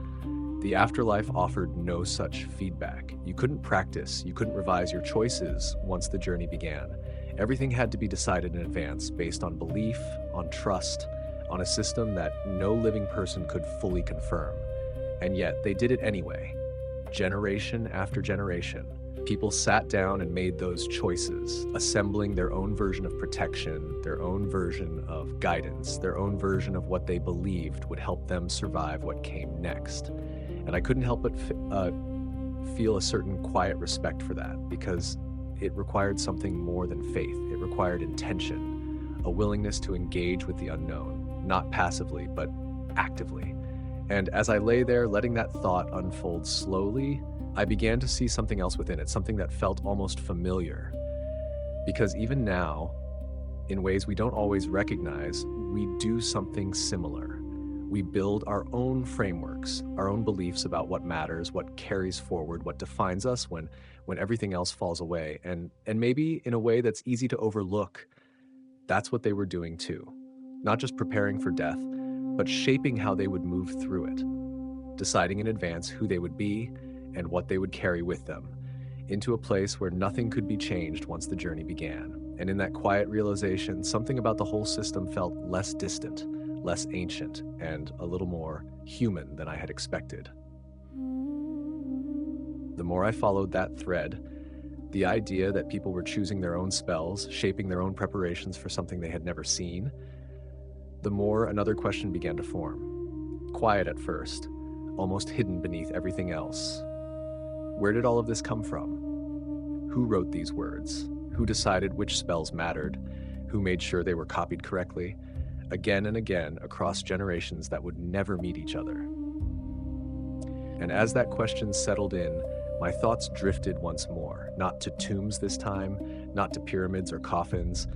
S1: the afterlife offered no such feedback. You couldn't practice, you couldn't revise your choices once the journey began. Everything had to be decided in advance based on belief, on trust, on a system that no living person could fully confirm. And yet they did it anyway. Generation after generation, people sat down and made those choices, assembling their own version of protection, their own version of guidance, their own version of what they believed would help them survive what came next. And I couldn't help but feel a certain quiet respect for that, because it required something more than faith. It required intention, a willingness to engage with the unknown, not passively, but actively. And as I lay there, letting that thought unfold slowly, I began to see something else within it, something that felt almost familiar. Because even now, in ways we don't always recognize, we do something similar. We build our own frameworks, our own beliefs about what matters, what carries forward, what defines us when everything else falls away. And maybe in a way that's easy to overlook, that's what they were doing too. Not just preparing for death, but shaping how they would move through it, deciding in advance who they would be and what they would carry with them, into a place where nothing could be changed once the journey began. And in that quiet realization, something about the whole system felt less distant, less ancient, and a little more human than I had expected. The more I followed that thread, the idea that people were choosing their own spells, shaping their own preparations for something they had never seen, the more another question began to form. Quiet at first, almost hidden beneath everything else. Where did all of this come from? Who wrote these words? Who decided which spells mattered? Who made sure they were copied correctly? again and again across generations that would never meet each other. And as that question settled in, my thoughts drifted once more, not to tombs this time, not to pyramids or coffins,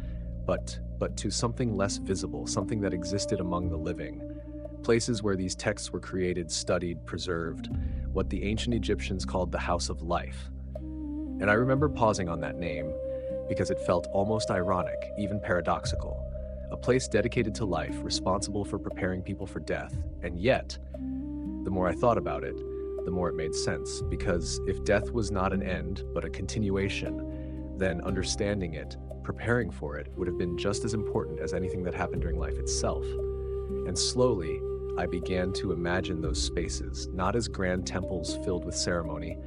S1: but to something less visible, something that existed among the living. Places where these texts were created, studied, preserved, what the ancient Egyptians called the House of Life. And I remember pausing on that name because it felt almost ironic, even paradoxical. A place dedicated to life, responsible for preparing people for death. And yet, the more I thought about it, the more it made sense, because if death was not an end, but a continuation, then understanding it, preparing for it, would have been just as important as anything that happened during life itself. And slowly, I began to imagine those spaces, not as grand temples filled with ceremony,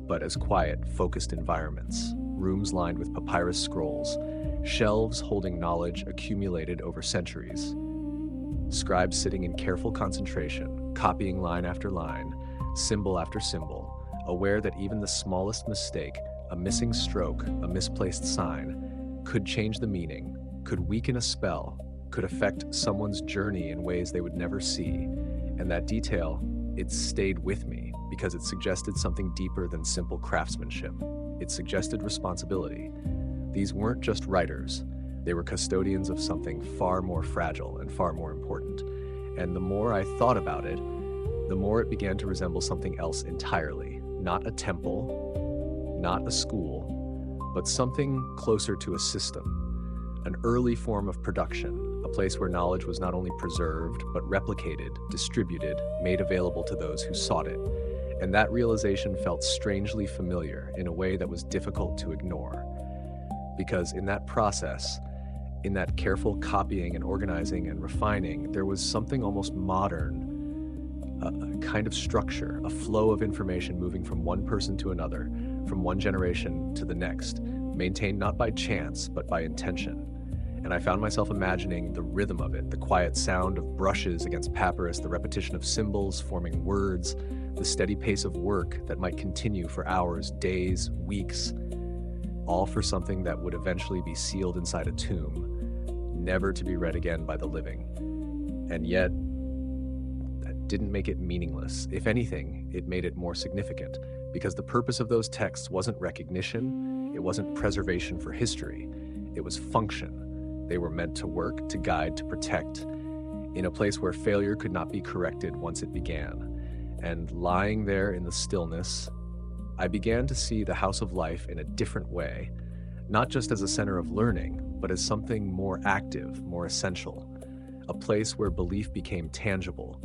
S1: but as quiet, focused environments, rooms lined with papyrus scrolls, shelves holding knowledge accumulated over centuries, scribes sitting in careful concentration, copying line after line, symbol after symbol, aware that even the smallest mistake, a missing stroke, a misplaced sign, could change the meaning, could weaken a spell, could affect someone's journey in ways they would never see. And that detail, it stayed with me because it suggested something deeper than simple craftsmanship. It suggested responsibility. These weren't just writers. They were custodians of something far more fragile and far more important. And the more I thought about it, the more it began to resemble something else entirely. Not a temple, not a school, but something closer to a system. An early form of production, a place where knowledge was not only preserved, but replicated, distributed, made available to those who sought it. And that realization felt strangely familiar in a way that was difficult to ignore. Because in that process, in that careful copying and organizing and refining, there was something almost modern, a kind of structure, a flow of information moving from one person to another, from one generation to the next, maintained not by chance, but by intention. And I found myself imagining the rhythm of it, the quiet sound of brushes against papyrus, the repetition of symbols forming words, the steady pace of work that might continue for hours, days, weeks, all for something that would eventually be sealed inside a tomb, never to be read again by the living. And yet, that didn't make it meaningless. If anything, it made it more significant, because the purpose of those texts wasn't recognition, it wasn't preservation for history, it was function. They were meant to work, to guide, to protect, in a place where failure could not be corrected once it began. And lying there in the stillness, I began to see the House of Life in a different way, not just as a center of learning, but as something more active, more essential, a place where belief became tangible,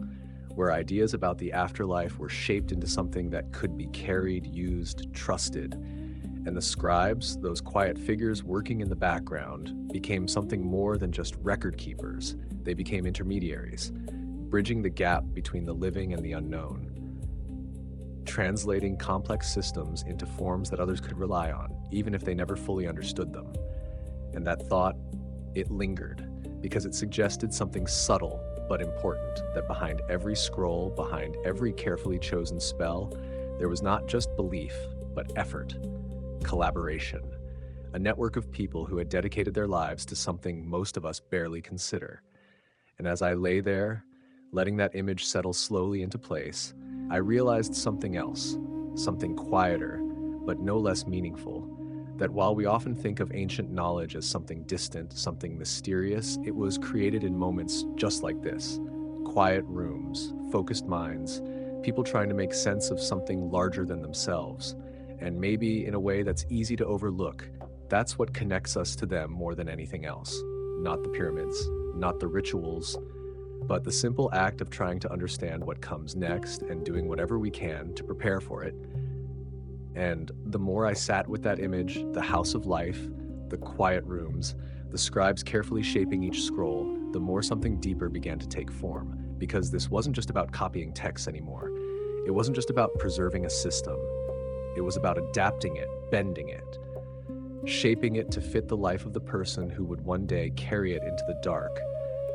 S1: where ideas about the afterlife were shaped into something that could be carried, used, trusted. And the scribes, those quiet figures working in the background, became something more than just record keepers. They became intermediaries, bridging the gap between the living and the unknown, translating complex systems into forms that others could rely on, even if they never fully understood them. And that thought, it lingered, because it suggested something subtle but important, that behind every scroll, behind every carefully chosen spell, there was not just belief, but effort, collaboration, a network of people who had dedicated their lives to something most of us barely consider. And as I lay there, letting that image settle slowly into place, I realized something else, something quieter, but no less meaningful, that while we often think of ancient knowledge as something distant, something mysterious, it was created in moments just like this. Quiet rooms, focused minds, people trying to make sense of something larger than themselves, and maybe in a way that's easy to overlook. That's what connects us to them more than anything else. Not the pyramids, not the rituals, but the simple act of trying to understand what comes next and doing whatever we can to prepare for it. And the more I sat with that image, the House of Life, the quiet rooms, the scribes carefully shaping each scroll, the more something deeper began to take form. Because this wasn't just about copying texts anymore. It wasn't just about preserving a system. It was about adapting it, bending it, shaping it to fit the life of the person who would one day carry it into the dark.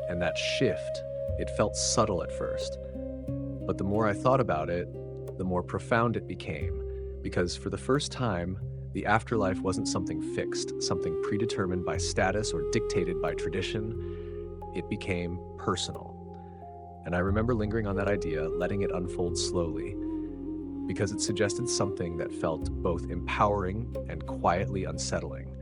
S1: And that shift, it felt subtle at first. But the more I thought about it, the more profound it became. Because for the first time, the afterlife wasn't something fixed, something predetermined by status or dictated by tradition. It became personal. And I remember lingering on that idea, letting it unfold slowly, because it suggested something that felt both empowering and quietly unsettling.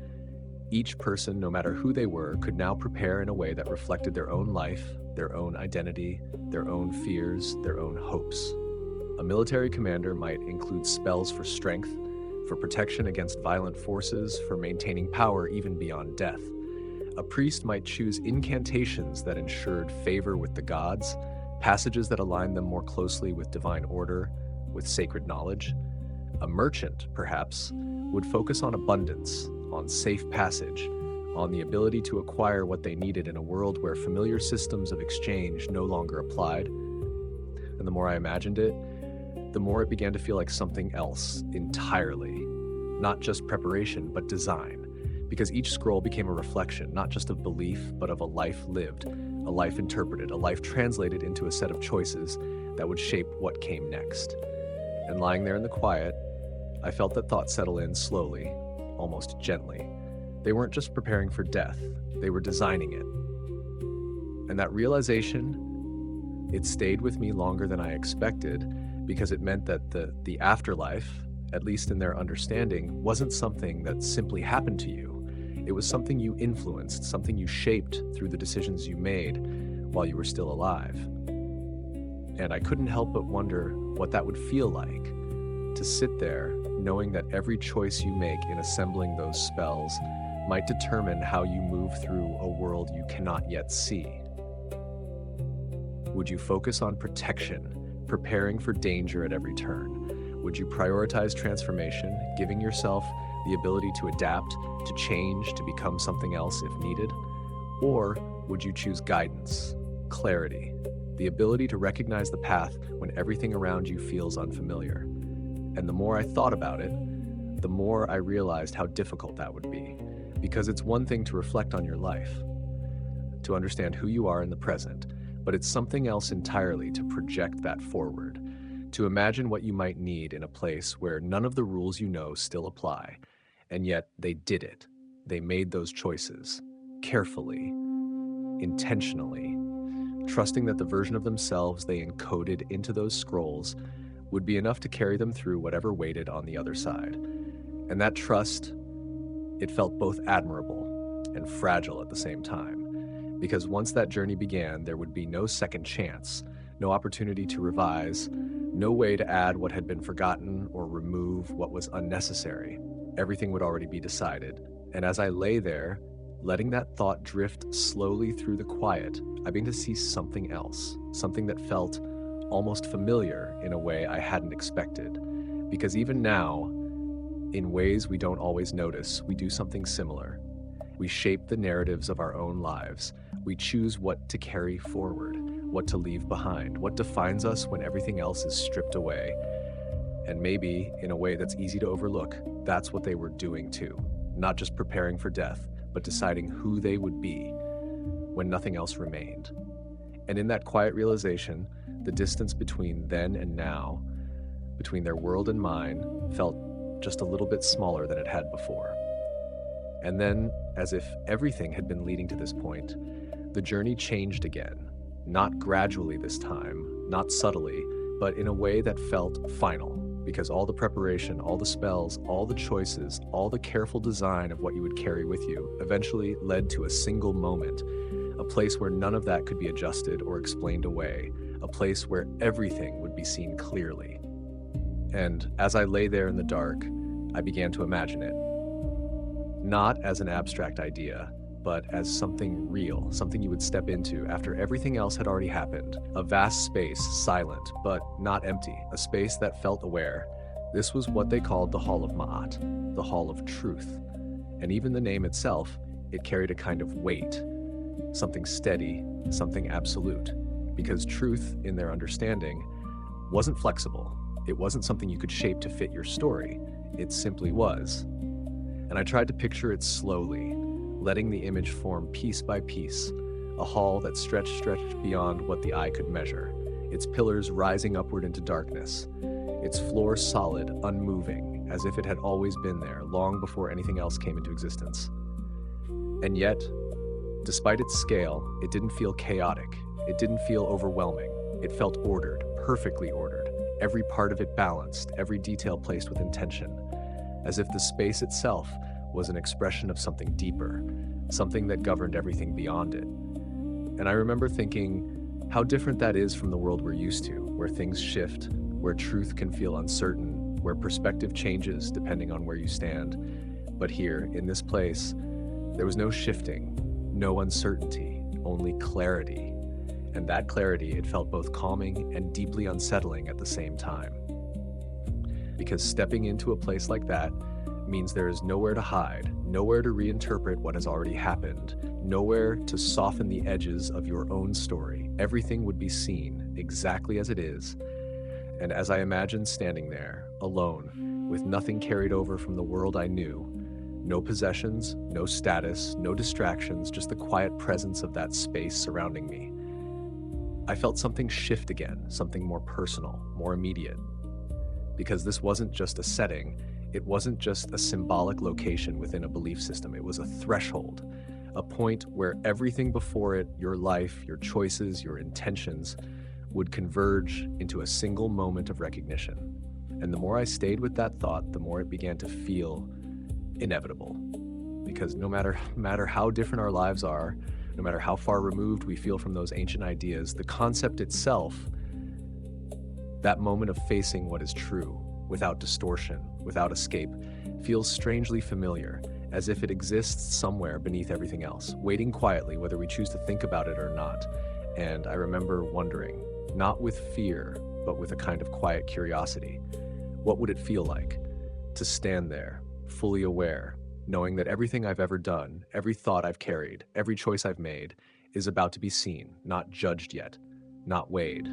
S1: Each person, no matter who they were, could now prepare in a way that reflected their own life, their own identity, their own fears, their own hopes. A military commander might include spells for strength, for protection against violent forces, for maintaining power even beyond death. A priest might choose incantations that ensured favor with the gods, passages that aligned them more closely with divine order, with sacred knowledge. A merchant, perhaps, would focus on abundance, on safe passage, on the ability to acquire what they needed in a world where familiar systems of exchange no longer applied. And the more I imagined it, the more it began to feel like something else entirely. Not just preparation, but design. Because each scroll became a reflection, not just of belief, but of a life lived, a life interpreted, a life translated into a set of choices that would shape what came next. And lying there in the quiet, I felt that thought settle in slowly, almost gently. They weren't just preparing for death, they were designing it. And that realization, it stayed with me longer than I expected, because it meant that the afterlife, at least in their understanding, wasn't something that simply happened to you. It was something you influenced, something you shaped through the decisions you made while you were still alive. And I couldn't help but wonder what that would feel like, to sit there knowing that every choice you make in assembling those spells might determine how you move through a world you cannot yet see. Would you focus on protection, preparing for danger at every turn? Would you prioritize transformation, giving yourself the ability to adapt, to change, to become something else if needed? Or would you choose guidance, clarity, the ability to recognize the path when everything around you feels unfamiliar? And the more I thought about it, the more I realized how difficult that would be, because it's one thing to reflect on your life, to understand who you are in the present, but it's something else entirely to project that forward, to imagine what you might need in a place where none of the rules you know still apply, and yet they did it. They made those choices, carefully, intentionally, trusting that the version of themselves they encoded into those scrolls would be enough to carry them through whatever waited on the other side. And that trust, it felt both admirable and fragile at the same time, because once that journey began, there would be no second chance, no opportunity to revise, no way to add what had been forgotten or remove what was unnecessary. Everything would already be decided. And as I lay there, letting that thought drift slowly through the quiet, I began to see something else, something that felt almost familiar in a way I hadn't expected. Because even now, in ways we don't always notice, we do something similar. We shape the narratives of our own lives. We choose what to carry forward, what to leave behind, what defines us when everything else is stripped away. And maybe, in a way that's easy to overlook, that's what they were doing too. Not just preparing for death, but deciding who they would be when nothing else remained. And in that quiet realization, the distance between then and now, between their world and mine, felt just a little bit smaller than it had before. And then, as if everything had been leading to this point, the journey changed again. Not gradually this time, not subtly, but in a way that felt final, because all the preparation, all the spells, all the choices, all the careful design of what you would carry with you eventually led to a single moment, a place where none of that could be adjusted or explained away, a place where everything would be seen clearly. And as I lay there in the dark, I began to imagine it. Not as an abstract idea, but as something real, something you would step into after everything else had already happened. A vast space, silent, but not empty, a space that felt aware. This was what they called the Hall of Ma'at, the Hall of Truth. And even the name itself, it carried a kind of weight, something steady, something absolute. Because truth, in their understanding, wasn't flexible. It wasn't something you could shape to fit your story. It simply was. And I tried to picture it slowly, letting the image form piece by piece, a hall that stretched beyond what the eye could measure, its pillars rising upward into darkness, its floor solid, unmoving, as if it had always been there, long before anything else came into existence. And yet, Despite its scale, it didn't feel chaotic. It didn't feel overwhelming. It felt ordered, perfectly ordered, every part of it balanced, every detail placed with intention, as if the space itself was an expression of something deeper, something that governed everything beyond it. And I remember thinking how different that is from the world we're used to, where things shift, where truth can feel uncertain, where perspective changes depending on where you stand. But here, in this place, there was no shifting, no uncertainty, only clarity. And that clarity, it felt both calming and deeply unsettling at the same time. Because stepping into a place like that means there is nowhere to hide, nowhere to reinterpret what has already happened, nowhere to soften the edges of your own story. Everything would be seen exactly as it is. And as I imagined standing there, alone, with nothing carried over from the world I knew, no possessions, no status, no distractions, just the quiet presence of that space surrounding me, I felt something shift again, something more personal, more immediate. Because this wasn't just a setting, it wasn't just a symbolic location within a belief system, it was a threshold, a point where everything before it, your life, your choices, your intentions, would converge into a single moment of recognition. And the more I stayed with that thought, the more it began to feel inevitable. Because no matter how different our lives are, no matter how far removed we feel from those ancient ideas, the concept itself, that moment of facing what is true, without distortion, without escape, feels strangely familiar, as if it exists somewhere beneath everything else, waiting quietly whether we choose to think about it or not. And I remember wondering, not with fear, but with a kind of quiet curiosity, what would it feel like to stand there, fully aware, knowing that everything I've ever done, every thought I've carried, every choice I've made is about to be seen, not judged yet, not weighed,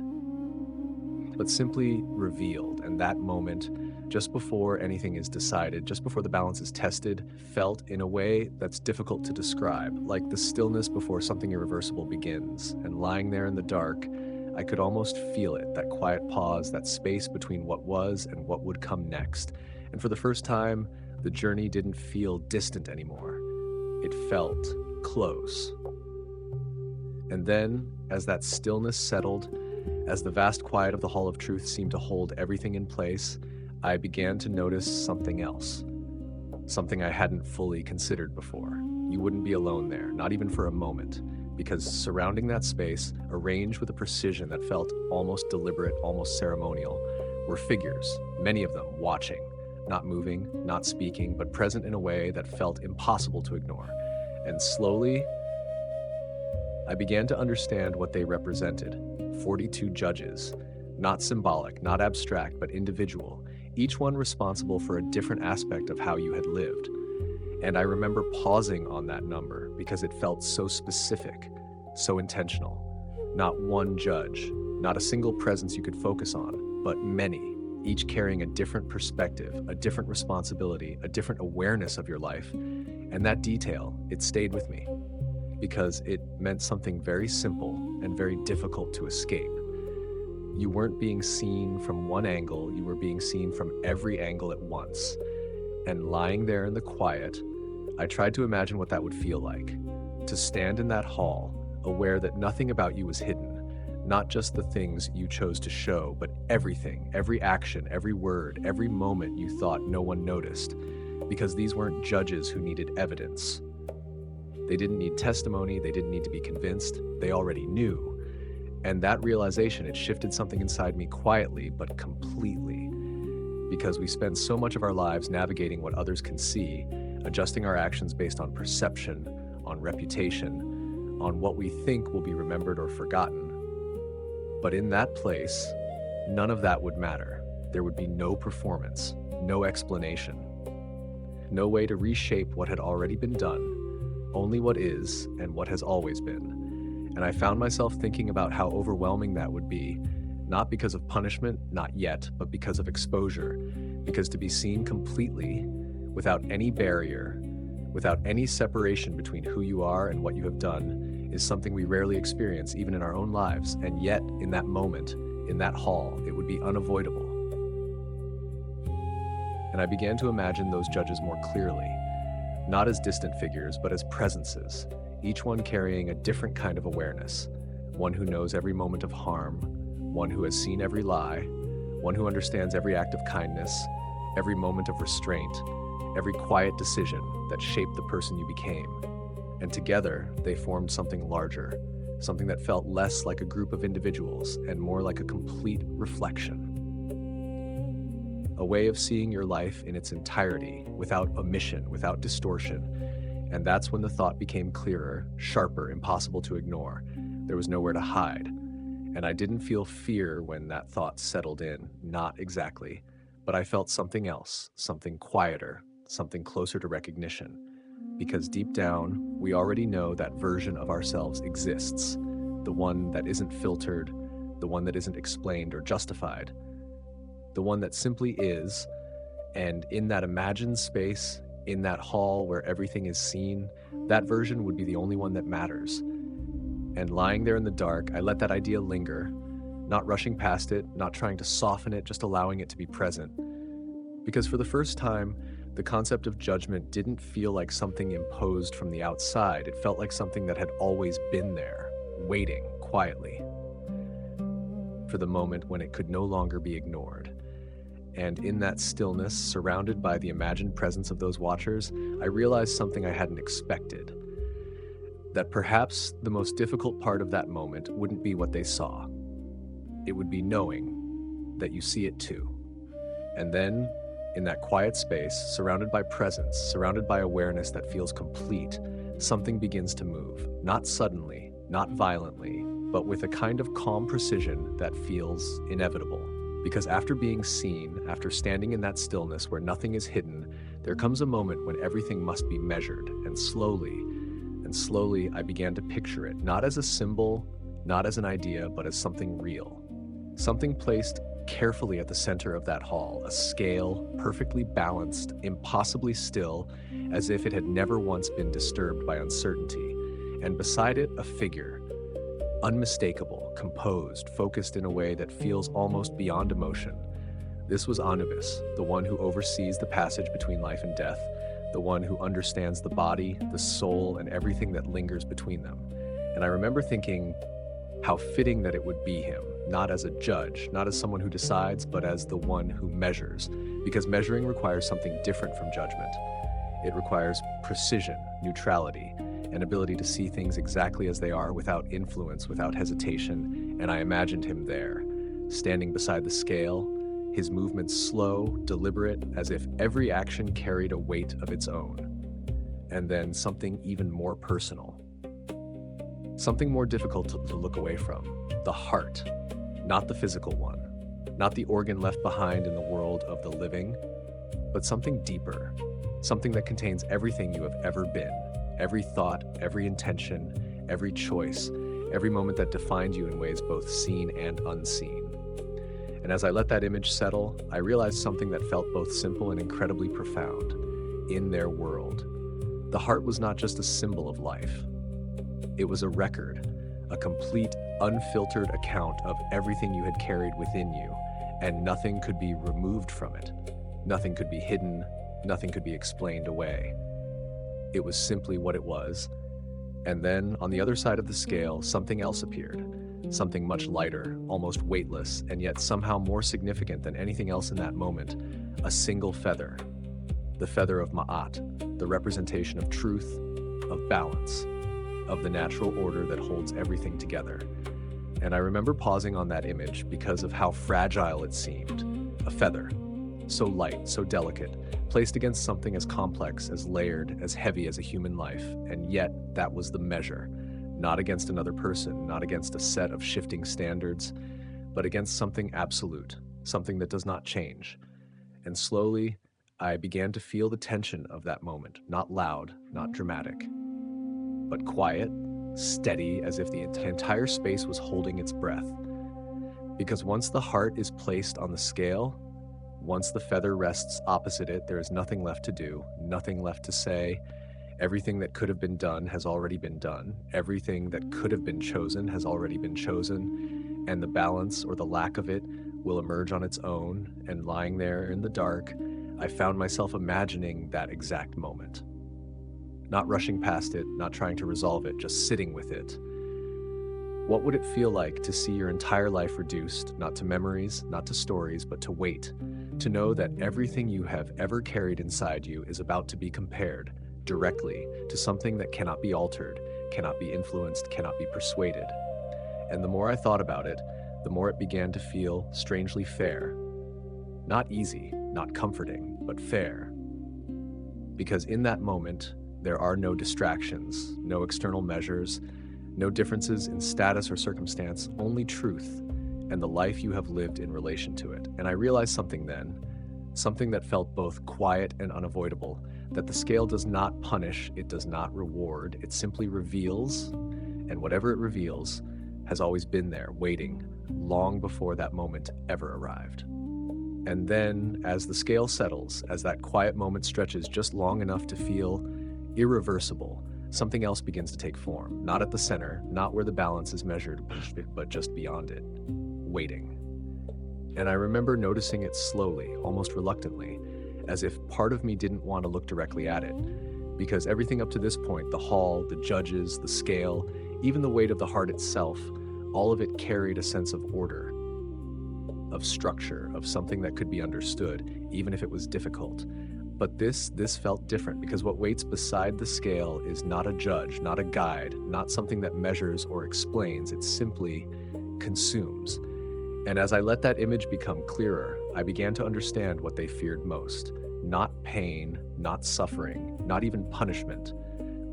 S1: but simply revealed. And that moment, just before anything is decided, just before the balance is tested, felt in a way that's difficult to describe, like the stillness before something irreversible begins. And lying there in the dark, I could almost feel it, that quiet pause, that space between what was and what would come next. And for the first time, the journey didn't feel distant anymore. It felt close. And then, as that stillness settled, as the vast quiet of the Hall of Truth seemed to hold everything in place, I began to notice something else. Something I hadn't fully considered before. You wouldn't be alone there, not even for a moment, because surrounding that space, arranged with a precision that felt almost deliberate, almost ceremonial, were figures, many of them watching, not moving, not speaking, but present in a way that felt impossible to ignore. And slowly, I began to understand what they represented. 42 judges, not symbolic, not abstract, but individual, each one responsible for a different aspect of how you had lived. And I remember pausing on that number because it felt so specific, so intentional. Not one judge, not a single presence you could focus on, but many, each carrying a different perspective, a different responsibility, a different awareness of your life. And that detail, it stayed with me because it meant something very simple and very difficult to escape. You weren't being seen from one angle, you were being seen from every angle at once. And lying there in the quiet, I tried to imagine what that would feel like. To stand in that hall, aware that nothing about you was hidden, not just the things you chose to show, but everything, every action, every word, every moment you thought no one noticed. Because these weren't judges who needed evidence. They didn't need testimony, they didn't need to be convinced, they already knew. And that realization, it shifted something inside me quietly, but completely. Because we spend so much of our lives navigating what others can see, adjusting our actions based on perception, on reputation, on what we think will be remembered or forgotten. But in that place, none of that would matter. There would be no performance, no explanation, no way to reshape what had already been done, only what is and what has always been. And I found myself thinking about how overwhelming that would be, not because of punishment, not yet, but because of exposure. Because to be seen completely, without any barrier, without any separation between who you are and what you have done, is something we rarely experience even in our own lives. And yet, in that moment, in that hall, it would be unavoidable. And I began to imagine those judges more clearly, not as distant figures, but as presences, each one carrying a different kind of awareness, one who knows every moment of harm, one who has seen every lie, one who understands every act of kindness, every moment of restraint, every quiet decision that shaped the person you became. And together, they formed something larger, something that felt less like a group of individuals and more like a complete reflection. A way of seeing your life in its entirety, without omission, without distortion. And that's when the thought became clearer, sharper, impossible to ignore. There was nowhere to hide. And I didn't feel fear when that thought settled in, not exactly. But I felt something else, something quieter, something closer to recognition. Because deep down, we already know that version of ourselves exists, the one that isn't filtered, the one that isn't explained or justified, the one that simply is, and in that imagined space, in that hall where everything is seen, that version would be the only one that matters. And lying there in the dark, I let that idea linger, not rushing past it, not trying to soften it, just allowing it to be present. Because for the first time, the concept of judgment didn't feel like something imposed from the outside. It felt like something that had always been there, waiting quietly for the moment when it could no longer be ignored. And in that stillness, surrounded by the imagined presence of those watchers, I realized something I hadn't expected. That perhaps the most difficult part of that moment wouldn't be what they saw. It would be knowing that you see it too. And then, in that quiet space, surrounded by presence, surrounded by awareness that feels complete, something begins to move. Not suddenly, not violently, but with a kind of calm precision that feels inevitable. Because after being seen, after standing in that stillness where nothing is hidden, there comes a moment when everything must be measured, and slowly I began to picture it, not as a symbol, not as an idea, but as something real. Something placed carefully at the center of that hall, a scale, perfectly balanced, impossibly still, as if it had never once been disturbed by uncertainty, and beside it a figure, unmistakable, composed, focused in a way that feels almost beyond emotion. This was Anubis, the one who oversees the passage between life and death, the one who understands the body, the soul, and everything that lingers between them. And I remember thinking how fitting that it would be him, not as a judge, not as someone who decides, but as the one who measures, because measuring requires something different from judgment. It requires precision, neutrality, an ability to see things exactly as they are without influence, without hesitation, and I imagined him there, standing beside the scale, his movements slow, deliberate, as if every action carried a weight of its own. And then something even more personal. Something more difficult to look away from. The heart, not the physical one, not the organ left behind in the world of the living, but something deeper, something that contains everything you have ever been, every thought, every intention, every choice, every moment that defined you in ways both seen and unseen. And as I let that image settle, I realized something that felt both simple and incredibly profound. In their world, the heart was not just a symbol of life. It was a record, a complete, unfiltered account of everything you had carried within you, and nothing could be removed from it. Nothing could be hidden, nothing could be explained away. It was simply what it was. And then, on the other side of the scale, something else appeared. Something much lighter, almost weightless, and yet somehow more significant than anything else in that moment. A single feather. The feather of Ma'at, the representation of truth, of balance, of the natural order that holds everything together. And I remember pausing on that image because of how fragile it seemed. A feather, so light, so delicate, placed against something as complex, as layered, as heavy as a human life, and yet that was the measure. Not against another person, not against a set of shifting standards, but against something absolute, something that does not change. And slowly, I began to feel the tension of that moment, not loud, not dramatic, but quiet, steady, as if the entire space was holding its breath. Because once the heart is placed on the scale, once the feather rests opposite it, there is nothing left to do, nothing left to say. Everything that could have been done has already been done. Everything that could have been chosen has already been chosen. And the balance or the lack of it will emerge on its own. And lying there in the dark, I found myself imagining that exact moment. not rushing past it, not trying to resolve it, just sitting with it. What would it feel like to see your entire life reduced, not to memories, not to stories, but to weight? To know that everything you have ever carried inside you is about to be compared directly to something that cannot be altered, cannot be influenced, cannot be persuaded. And the more I thought about it, the more it began to feel strangely fair. Not easy, not comforting, but fair. Because in that moment, there are no distractions, no external measures, no differences in status or circumstance, only truth and the life you have lived in relation to it. And I realized something then, something that felt both quiet and unavoidable, that the scale does not punish, it does not reward, it simply reveals, and whatever it reveals has always been there, waiting, long before that moment ever arrived. And then, as the scale settles, as that quiet moment stretches just long enough to feel irreversible, something else begins to take form, not at the center, not where the balance is measured, but just beyond it, waiting. And I remember noticing it slowly, almost reluctantly, as if part of me didn't want to look directly at it, because everything up to this point, the hall, the judges, the scale, even the weight of the heart itself, all of it carried a sense of order, of structure, of something that could be understood, even if it was difficult. But this felt different, because what waits beside the scale is not a judge, not a guide, not something that measures or explains, it simply consumes. And as I let that image become clearer, I began to understand what they feared most. Not pain, not suffering, not even punishment,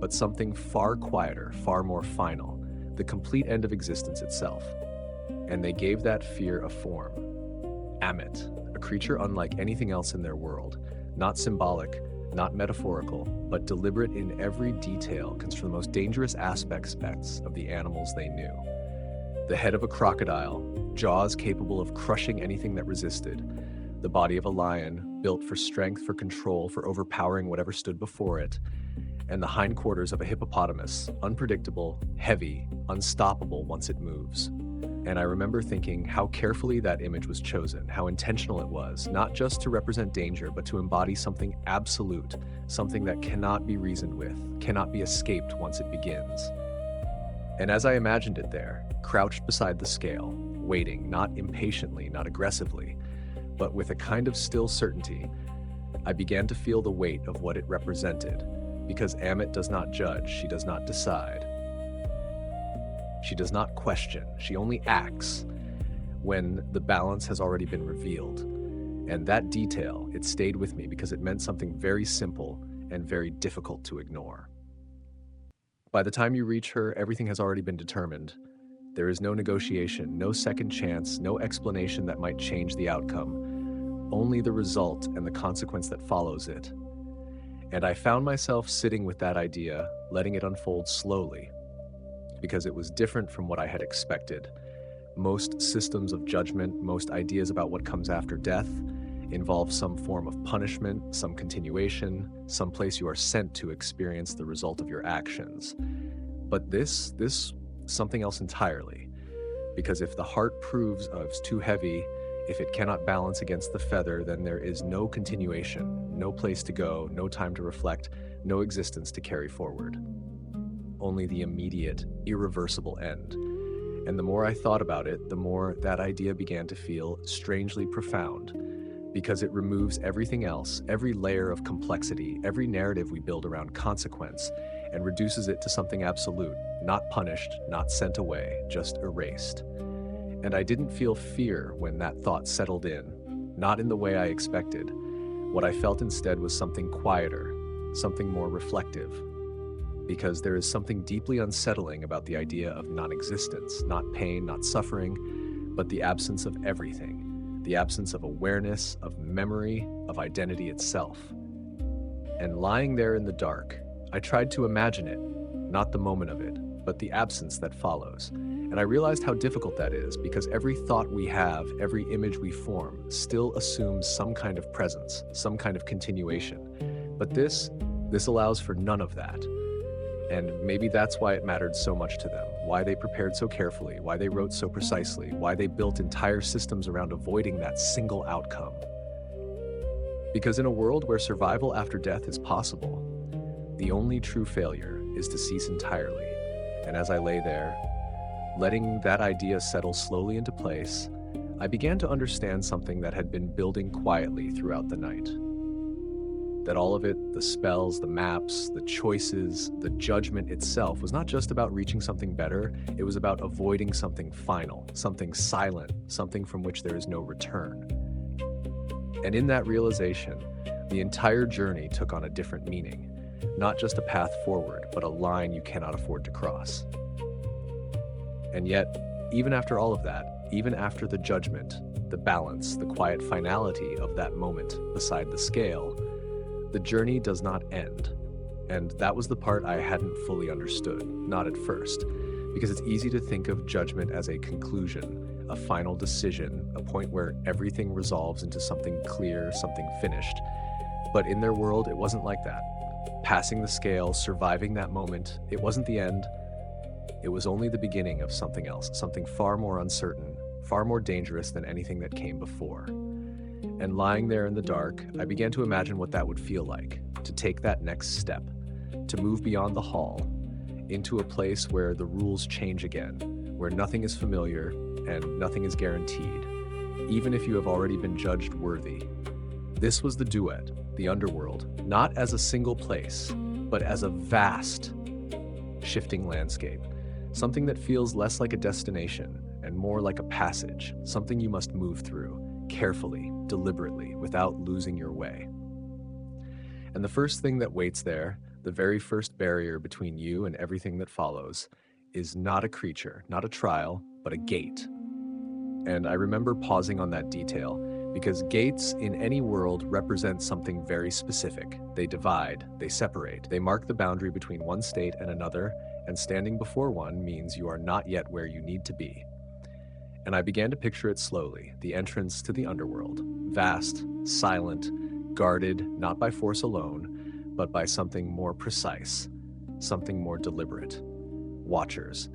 S1: but something far quieter, far more final, the complete end of existence itself. And they gave that fear a form. Amit, a creature unlike anything else in their world, not symbolic, not metaphorical, but deliberate in every detail, comes from the most dangerous aspects of the animals they knew. The head of a crocodile, jaws capable of crushing anything that resisted, the body of a lion, built for strength, for control, for overpowering whatever stood before it, and the hindquarters of a hippopotamus, unpredictable, heavy, unstoppable once it moves. And I remember thinking how carefully that image was chosen, how intentional it was, not just to represent danger, but to embody something absolute, something that cannot be reasoned with, cannot be escaped once it begins. And as I imagined it there, crouched beside the scale, waiting, not impatiently, not aggressively, but with a kind of still certainty, I began to feel the weight of what it represented, because Amit does not judge, she does not decide. She does not question, she only acts when the balance has already been revealed. And that detail, it stayed with me because it meant something very simple and very difficult to ignore. By the time you reach her, everything has already been determined. There is no negotiation, no second chance, no explanation that might change the outcome, only the result and the consequence that follows it. And I found myself sitting with that idea, letting it unfold slowly, because it was different from what I had expected. Most systems of judgment, most ideas about what comes after death, involve some form of punishment, some continuation, some place you are sent to experience the result of your actions. But this something else entirely. Because if the heart proves too heavy, if it cannot balance against the feather, then there is no continuation, no place to go, no time to reflect, no existence to carry forward. Only the immediate, irreversible end. And the more I thought about it, the more that idea began to feel strangely profound, because it removes everything else, every layer of complexity, every narrative we build around consequence, and reduces it to something absolute, not punished, not sent away, just erased. And I didn't feel fear when that thought settled in, not in the way I expected. What I felt instead was something quieter, something more reflective, because there is something deeply unsettling about the idea of non-existence, not pain, not suffering, but the absence of everything, the absence of awareness, of memory, of identity itself. And lying there in the dark, I tried to imagine it, not the moment of it, but the absence that follows. And I realized how difficult that is, because every thought we have, every image we form, still assumes some kind of presence, some kind of continuation. But this allows for none of that. And maybe that's why it mattered so much to them, why they prepared so carefully, why they wrote so precisely, why they built entire systems around avoiding that single outcome. Because in a world where survival after death is possible, The only true failure is to cease entirely. And as I lay there, letting that idea settle slowly into place, I began to understand something that had been building quietly throughout the night. That all of it, the spells, the maps, the choices, the judgment itself, was not just about reaching something better, it was about avoiding something final, something silent, something from which there is no return. And in that realization, the entire journey took on a different meaning. Not just a path forward, but a line you cannot afford to cross. And yet, even after all of that, even after the judgment, the balance, the quiet finality of that moment beside the scale, the journey does not end. And that was the part I hadn't fully understood, not at first, because it's easy to think of judgment as a conclusion, a final decision, a point where everything resolves into something clear, something finished. But in their world, it wasn't like that. Passing the scale, surviving that moment, it wasn't the end. It was only the beginning of something else, something far more uncertain, far more dangerous than anything that came before. And lying there in the dark, I began to imagine what that would feel like, to take that next step, to move beyond the hall, into a place where the rules change again, where nothing is familiar and nothing is guaranteed, even if you have already been judged worthy. This was the Duat, the underworld, not as a single place, but as a vast, shifting landscape, something that feels less like a destination and more like a passage, something you must move through, carefully, deliberately, without losing your way. And the first thing that waits there, the very first barrier between you and everything that follows, is not a creature, not a trial, but a gate. And I remember pausing on that detail, because gates in any world represent something very specific. They divide, they separate, they mark the boundary between one state and another, and standing before one means you are not yet where you need to be. And I began to picture it slowly, the entrance to the underworld, vast, silent, guarded not by force alone, but by something more precise, something more deliberate. Watchers,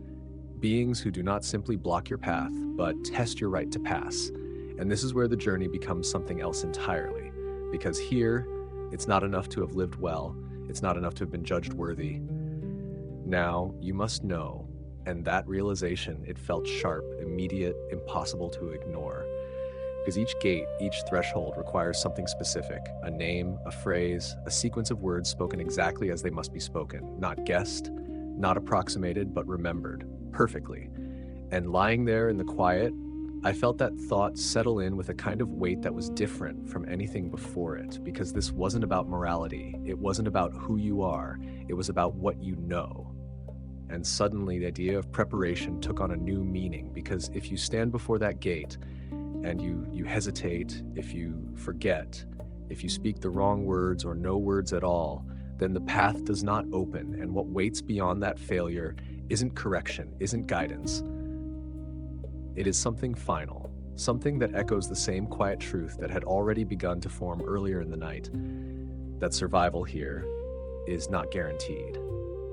S1: beings who do not simply block your path, but test your right to pass. And this is where the journey becomes something else entirely, because here, it's not enough to have lived well, it's not enough to have been judged worthy. Now, you must know, and that realization, it felt sharp, immediate, impossible to ignore. Because each gate, each threshold requires something specific, a name, a phrase, a sequence of words spoken exactly as they must be spoken, not guessed, not approximated, but remembered, perfectly. And lying there in the quiet, I felt that thought settle in with a kind of weight that was different from anything before it, because this wasn't about morality, it wasn't about who you are, it was about what you know. And suddenly the idea of preparation took on a new meaning, because if you stand before that gate and you hesitate, if you forget, if you speak the wrong words or no words at all, then the path does not open, and what waits beyond that failure isn't correction, isn't guidance. It is something final, something that echoes the same quiet truth that had already begun to form earlier in the night, that survival here is not guaranteed.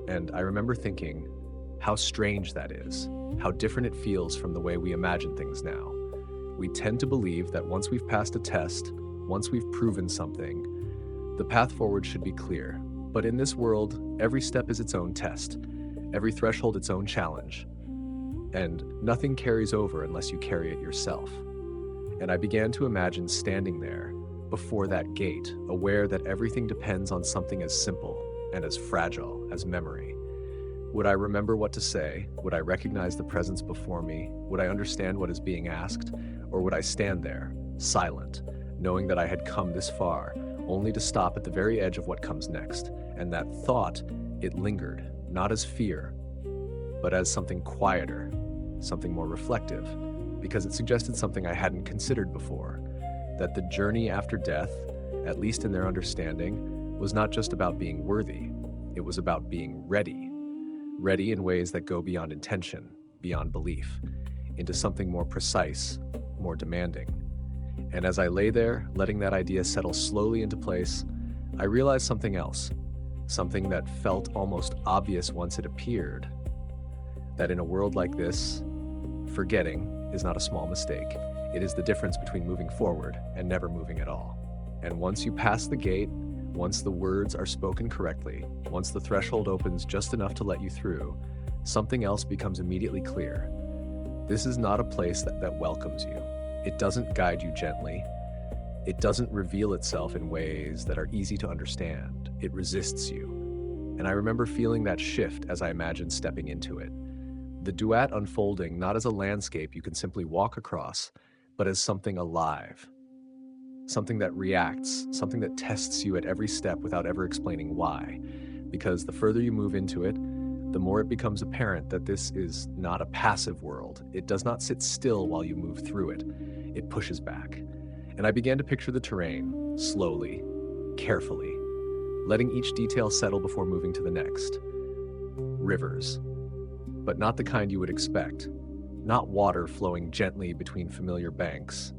S1: And I remember thinking how strange that is, how different it feels from the way we imagine things now. We tend to believe that once we've passed a test, once we've proven something, the path forward should be clear. But in this world, every step is its own test, every threshold its own challenge. And nothing carries over unless you carry it yourself. And I began to imagine standing there, before that gate, aware that everything depends on something as simple and as fragile as memory. Would I remember what to say? Would I recognize the presence before me? Would I understand what is being asked? Or would I stand there, silent, knowing that I had come this far, only to stop at the very edge of what comes next? And that thought, it lingered, not as fear, but as something quieter, something more reflective, because it suggested something I hadn't considered before, that the journey after death, at least in their understanding, was not just about being worthy, it was about being ready in ways that go beyond intention, beyond belief, into something more precise, more demanding. And as I lay there, letting that idea settle slowly into place, I realized something else, something that felt almost obvious once it appeared, that in a world like this, forgetting is not a small mistake. It is the difference between moving forward and never moving at all. And once you pass the gate, once the words are spoken correctly, once the threshold opens just enough to let you through, something else becomes immediately clear. This is not a place that welcomes you. It doesn't guide you gently. It doesn't reveal itself in ways that are easy to understand. It resists you. And I remember feeling that shift as I imagined stepping into it. The Duat unfolding not as a landscape you can simply walk across, but as something alive. Something that reacts, something that tests you at every step without ever explaining why. Because the further you move into it, the more it becomes apparent that this is not a passive world. It does not sit still while you move through it. It pushes back. And I began to picture the terrain, slowly, carefully, letting each detail settle before moving to the next. Rivers, but not the kind you would expect. Not water flowing gently between familiar banks,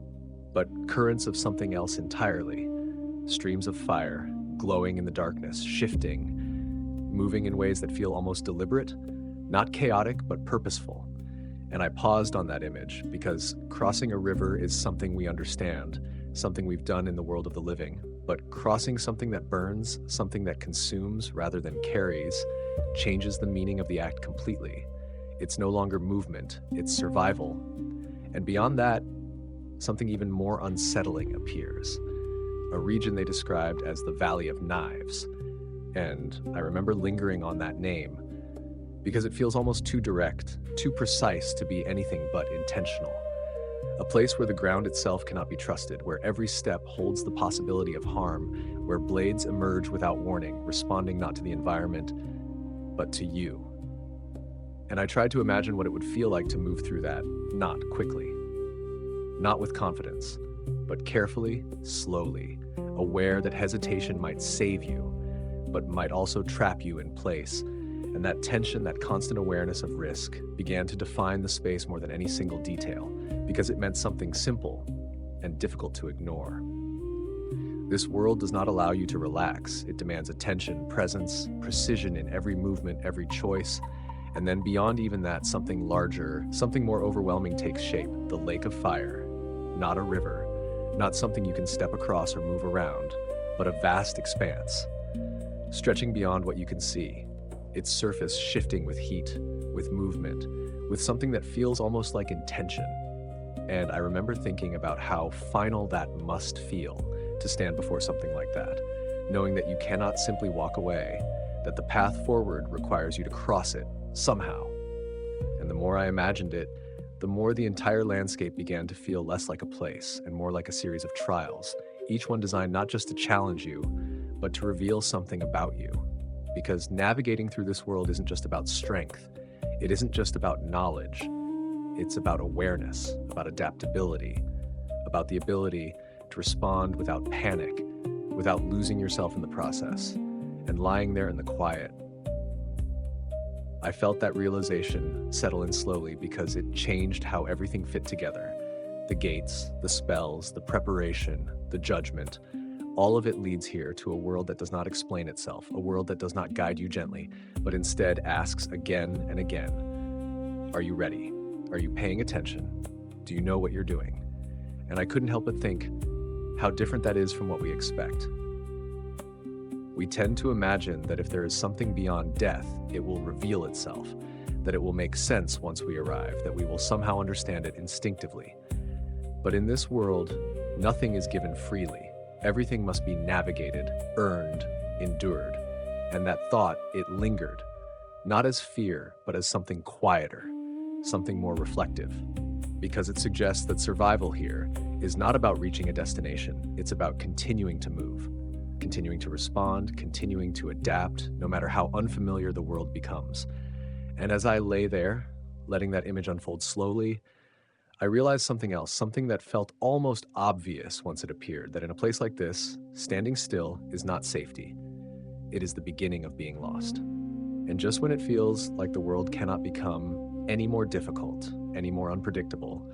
S1: but currents of something else entirely. Streams of fire, glowing in the darkness, shifting, moving in ways that feel almost deliberate, not chaotic, but purposeful. And I paused on that image because crossing a river is something we understand, something we've done in the world of the living. But crossing something that burns, something that consumes rather than carries, changes the meaning of the act completely. It's no longer movement, it's survival. And beyond that, something even more unsettling appears. A region they described as the Valley of Knives. And I remember lingering on that name because it feels almost too direct, too precise to be anything but intentional. A place where the ground itself cannot be trusted, where every step holds the possibility of harm, where blades emerge without warning, responding not to the environment, but to you. And I tried to imagine what it would feel like to move through that, not quickly, not with confidence, but carefully, slowly, aware that hesitation might save you, but might also trap you in place. And that tension, that constant awareness of risk, began to define the space more than any single detail, because it meant something simple and difficult to ignore. This world does not allow you to relax. It demands attention, presence, precision in every movement, every choice. And then beyond even that, something larger, something more overwhelming takes shape, the lake of fire. Not a river, not something you can step across or move around, but a vast expanse, stretching beyond what you can see, its surface shifting with heat, with movement, with something that feels almost like intention. And I remember thinking about how final that must feel to stand before something like that, knowing that you cannot simply walk away, that the path forward requires you to cross it somehow. And the more I imagined it, the more the entire landscape began to feel less like a place and more like a series of trials, each one designed not just to challenge you, but to reveal something about you. Because navigating through this world isn't just about strength. It isn't just about knowledge. It's about awareness, about adaptability, about the ability to respond without panic, without losing yourself in the process, and lying there in the quiet. I felt that realization settle in slowly because it changed how everything fit together. The gates, the spells, the preparation, the judgment, all of it leads here to a world that does not explain itself, a world that does not guide you gently, but instead asks again and again, are you ready? Are you paying attention? Do you know what you're doing? And I couldn't help but think how different that is from what we expect. We tend to imagine that if there is something beyond death, it will reveal itself, that it will make sense once we arrive, that we will somehow understand it instinctively. But in this world, nothing is given freely. Everything must be navigated, earned, endured. And that thought, it lingered, not as fear, but as something quieter, something more reflective. Because it suggests that survival here is not about reaching a destination, it's about continuing to move, continuing to respond, continuing to adapt, no matter how unfamiliar the world becomes. And as I lay there, letting that image unfold slowly, I realized something else, something that felt almost obvious once it appeared, that in a place like this, standing still is not safety. It is the beginning of being lost. And just when it feels like the world cannot become any more difficult, any more unpredictable,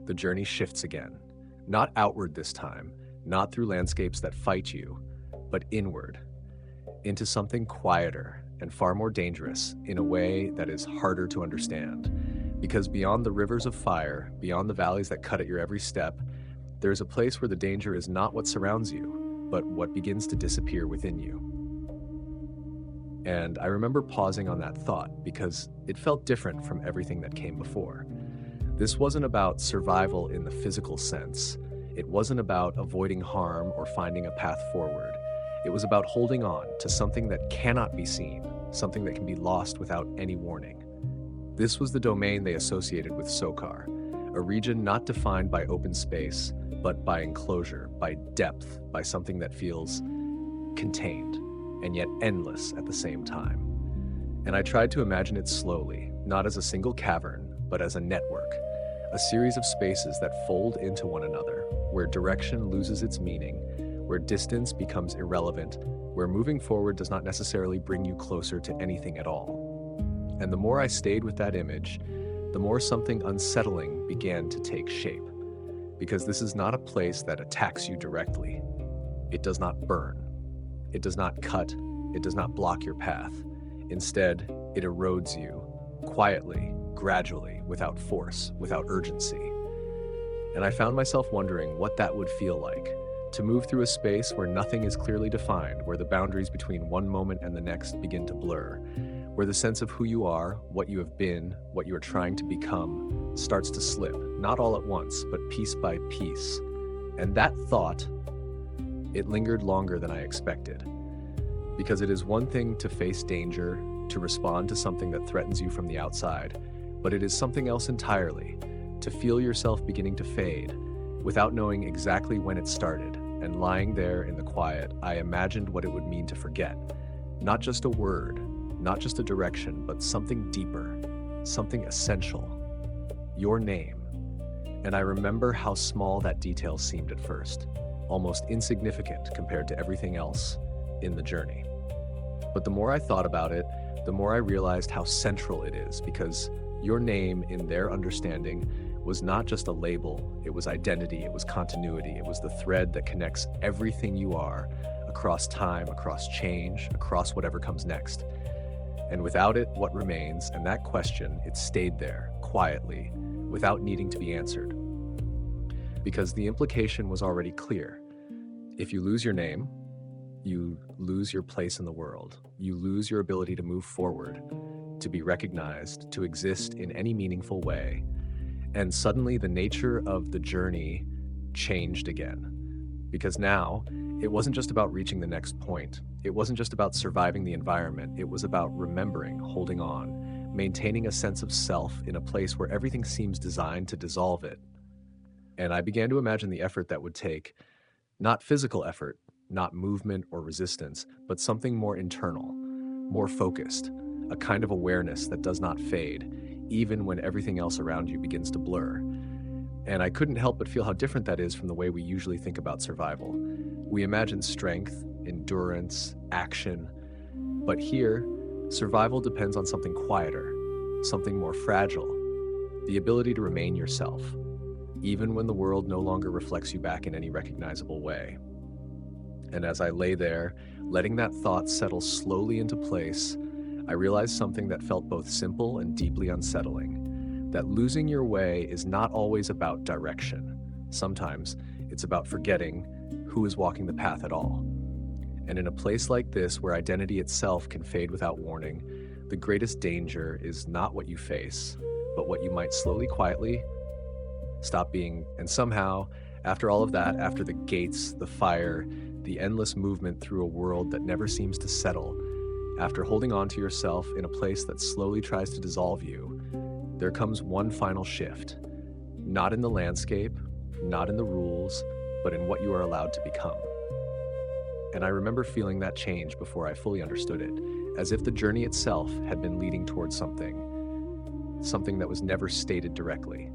S1: the journey shifts again. Not outward this time, not through landscapes that fight you, but inward, into something quieter and far more dangerous in a way that is harder to understand. Because beyond the rivers of fire, beyond the valleys that cut at your every step, there is a place where the danger is not what surrounds you, but what begins to disappear within you. And I remember pausing on that thought because it felt different from everything that came before. This wasn't about survival in the physical sense. It wasn't about avoiding harm or finding a path forward. It was about holding on to something that cannot be seen, something that can be lost without any warning. This was the domain they associated with Sokar, a region not defined by open space, but by enclosure, by depth, by something that feels contained and yet endless at the same time. And I tried to imagine it slowly, not as a single cavern, but as a network, a series of spaces that fold into one another, where direction loses its meaning, where distance becomes irrelevant, where moving forward does not necessarily bring you closer to anything at all. And the more I stayed with that image, the more something unsettling began to take shape. Because this is not a place that attacks you directly. It does not burn. It does not cut. It does not block your path. Instead, it erodes you, quietly, gradually, without force, without urgency. And I found myself wondering what that would feel like, to move through a space where nothing is clearly defined, where the boundaries between one moment and the next begin to blur, where the sense of who you are, what you have been, what you are trying to become, starts to slip, not all at once, but piece by piece. And that thought, it lingered longer than I expected. Because it is one thing to face danger, to respond to something that threatens you from the outside, but it is something else entirely, to feel yourself beginning to fade, without knowing exactly when it started. And lying there in the quiet, I imagined what it would mean to forget. Not just a word, not just a direction, but something deeper, something essential. Your name. And I remember how small that detail seemed at first, almost insignificant compared to everything else in the journey. But the more I thought about it, the more I realized how central it is, because your name, in their understanding, was not just a label, it was identity, it was continuity, it was the thread that connects everything you are across time, across change, across whatever comes next. And without it, what remains? And that question, it stayed there, quietly, without needing to be answered. Because the implication was already clear. If you lose your name, you lose your place in the world. You lose your ability to move forward, to be recognized, to exist in any meaningful way. And suddenly the nature of the journey changed again. Because now, it wasn't just about reaching the next point. It wasn't just about surviving the environment. It was about remembering, holding on, maintaining a sense of self in a place where everything seems designed to dissolve it. And I began to imagine the effort that would take, not physical effort, not movement or resistance, but something more internal, more focused, a kind of awareness that does not fade, even when everything else around you begins to blur. And I couldn't help but feel how different that is from the way we usually think about survival. We imagine strength, endurance, action, but here, survival depends on something quieter, something more fragile, the ability to remain yourself, even when the world no longer reflects you back in any recognizable way. And as I lay there, letting that thought settle slowly into place, I realized something that felt both simple and deeply unsettling, that losing your way is not always about direction. Sometimes it's about forgetting who is walking the path at all. And in a place like this, where identity itself can fade without warning, the greatest danger is not what you face, but what you might slowly, quietly stop being. And somehow, after all of that, after the gates, the fire, the endless movement through a world that never seems to settle, after holding on to yourself in a place that slowly tries to dissolve you, there comes one final shift. Not in the landscape, not in the rules, but in what you are allowed to become. And I remember feeling that change before I fully understood it, as if the journey itself had been leading towards something that was never stated directly,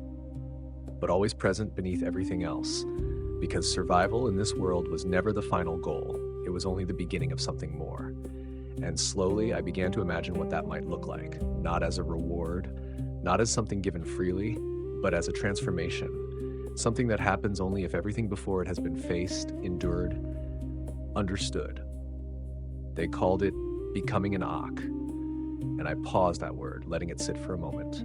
S1: but always present beneath everything else, because survival in this world was never the final goal. It was only the beginning of something more. And slowly, I began to imagine what that might look like, not as a reward, not as something given freely, but as a transformation, something that happens only if everything before it has been faced, endured, understood. They called it becoming an Ak, and I paused that word, letting it sit for a moment.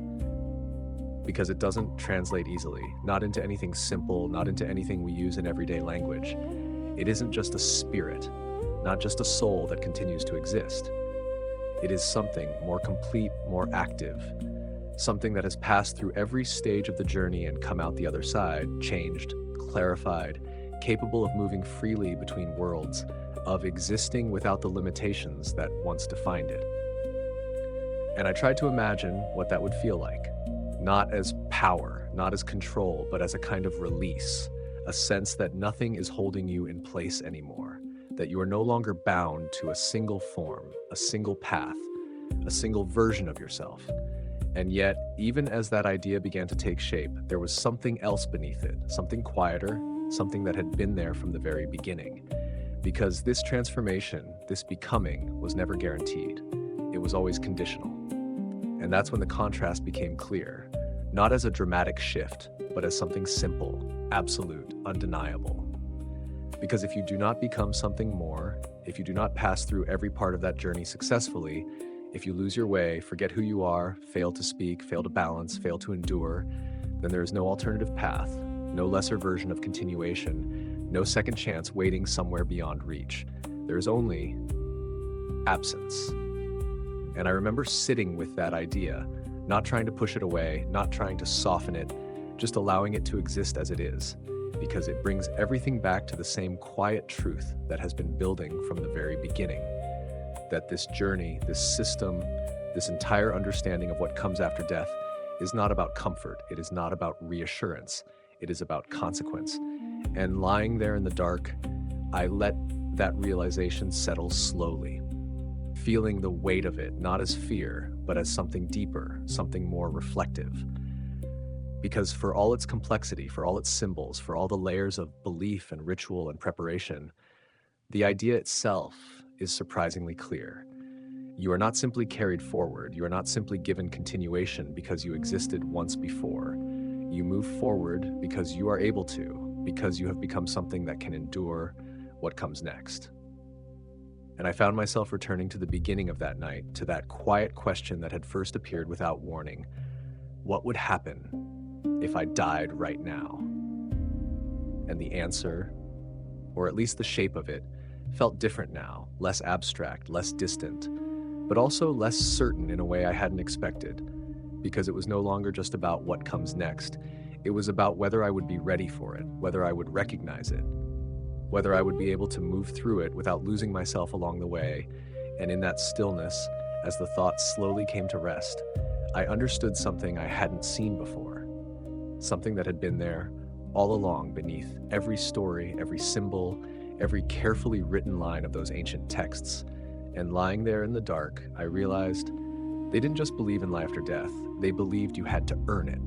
S1: Because it doesn't translate easily, not into anything simple, not into anything we use in everyday language. It isn't just a spirit, not just a soul that continues to exist. It is something more complete, more active, something that has passed through every stage of the journey and come out the other side, changed, clarified, capable of moving freely between worlds, of existing without the limitations that once defined it. And I tried to imagine what that would feel like, not as power, not as control, but as a kind of release, a sense that nothing is holding you in place anymore, that you are no longer bound to a single form, a single path, a single version of yourself. And yet, even as that idea began to take shape, there was something else beneath it, something quieter, something that had been there from the very beginning. Because this transformation, this becoming, was never guaranteed. It was always conditional. And that's when the contrast became clear, not as a dramatic shift, but as something simple, absolute, undeniable. Because if you do not become something more, if you do not pass through every part of that journey successfully, if you lose your way, forget who you are, fail to speak, fail to balance, fail to endure, then there is no alternative path, no lesser version of continuation, no second chance waiting somewhere beyond reach. There is only absence. And I remember sitting with that idea, not trying to push it away, not trying to soften it, just allowing it to exist as it is, because it brings everything back to the same quiet truth that has been building from the very beginning. That this journey, this system, this entire understanding of what comes after death is not about comfort. It is not about reassurance. It is about consequence. And lying there in the dark, I let that realization settle slowly, feeling the weight of it, not as fear, but as something deeper, something more reflective. Because for all its complexity, for all its symbols, for all the layers of belief and ritual and preparation, the idea itself is surprisingly clear. You are not simply carried forward. You are not simply given continuation because you existed once before. You move forward because you are able to, because you have become something that can endure what comes next. And I found myself returning to the beginning of that night, to that quiet question that had first appeared without warning. What would happen if I died right now? And the answer, or at least the shape of it, felt different now, less abstract, less distant, but also less certain in a way I hadn't expected, because it was no longer just about what comes next. It was about whether I would be ready for it, whether I would recognize it, whether I would be able to move through it without losing myself along the way. And in that stillness, as the thoughts slowly came to rest, I understood something I hadn't seen before, something that had been there all along beneath every story, every symbol, every carefully written line of those ancient texts. And lying there in the dark, I realized they didn't just believe in life after death, they believed you had to earn it.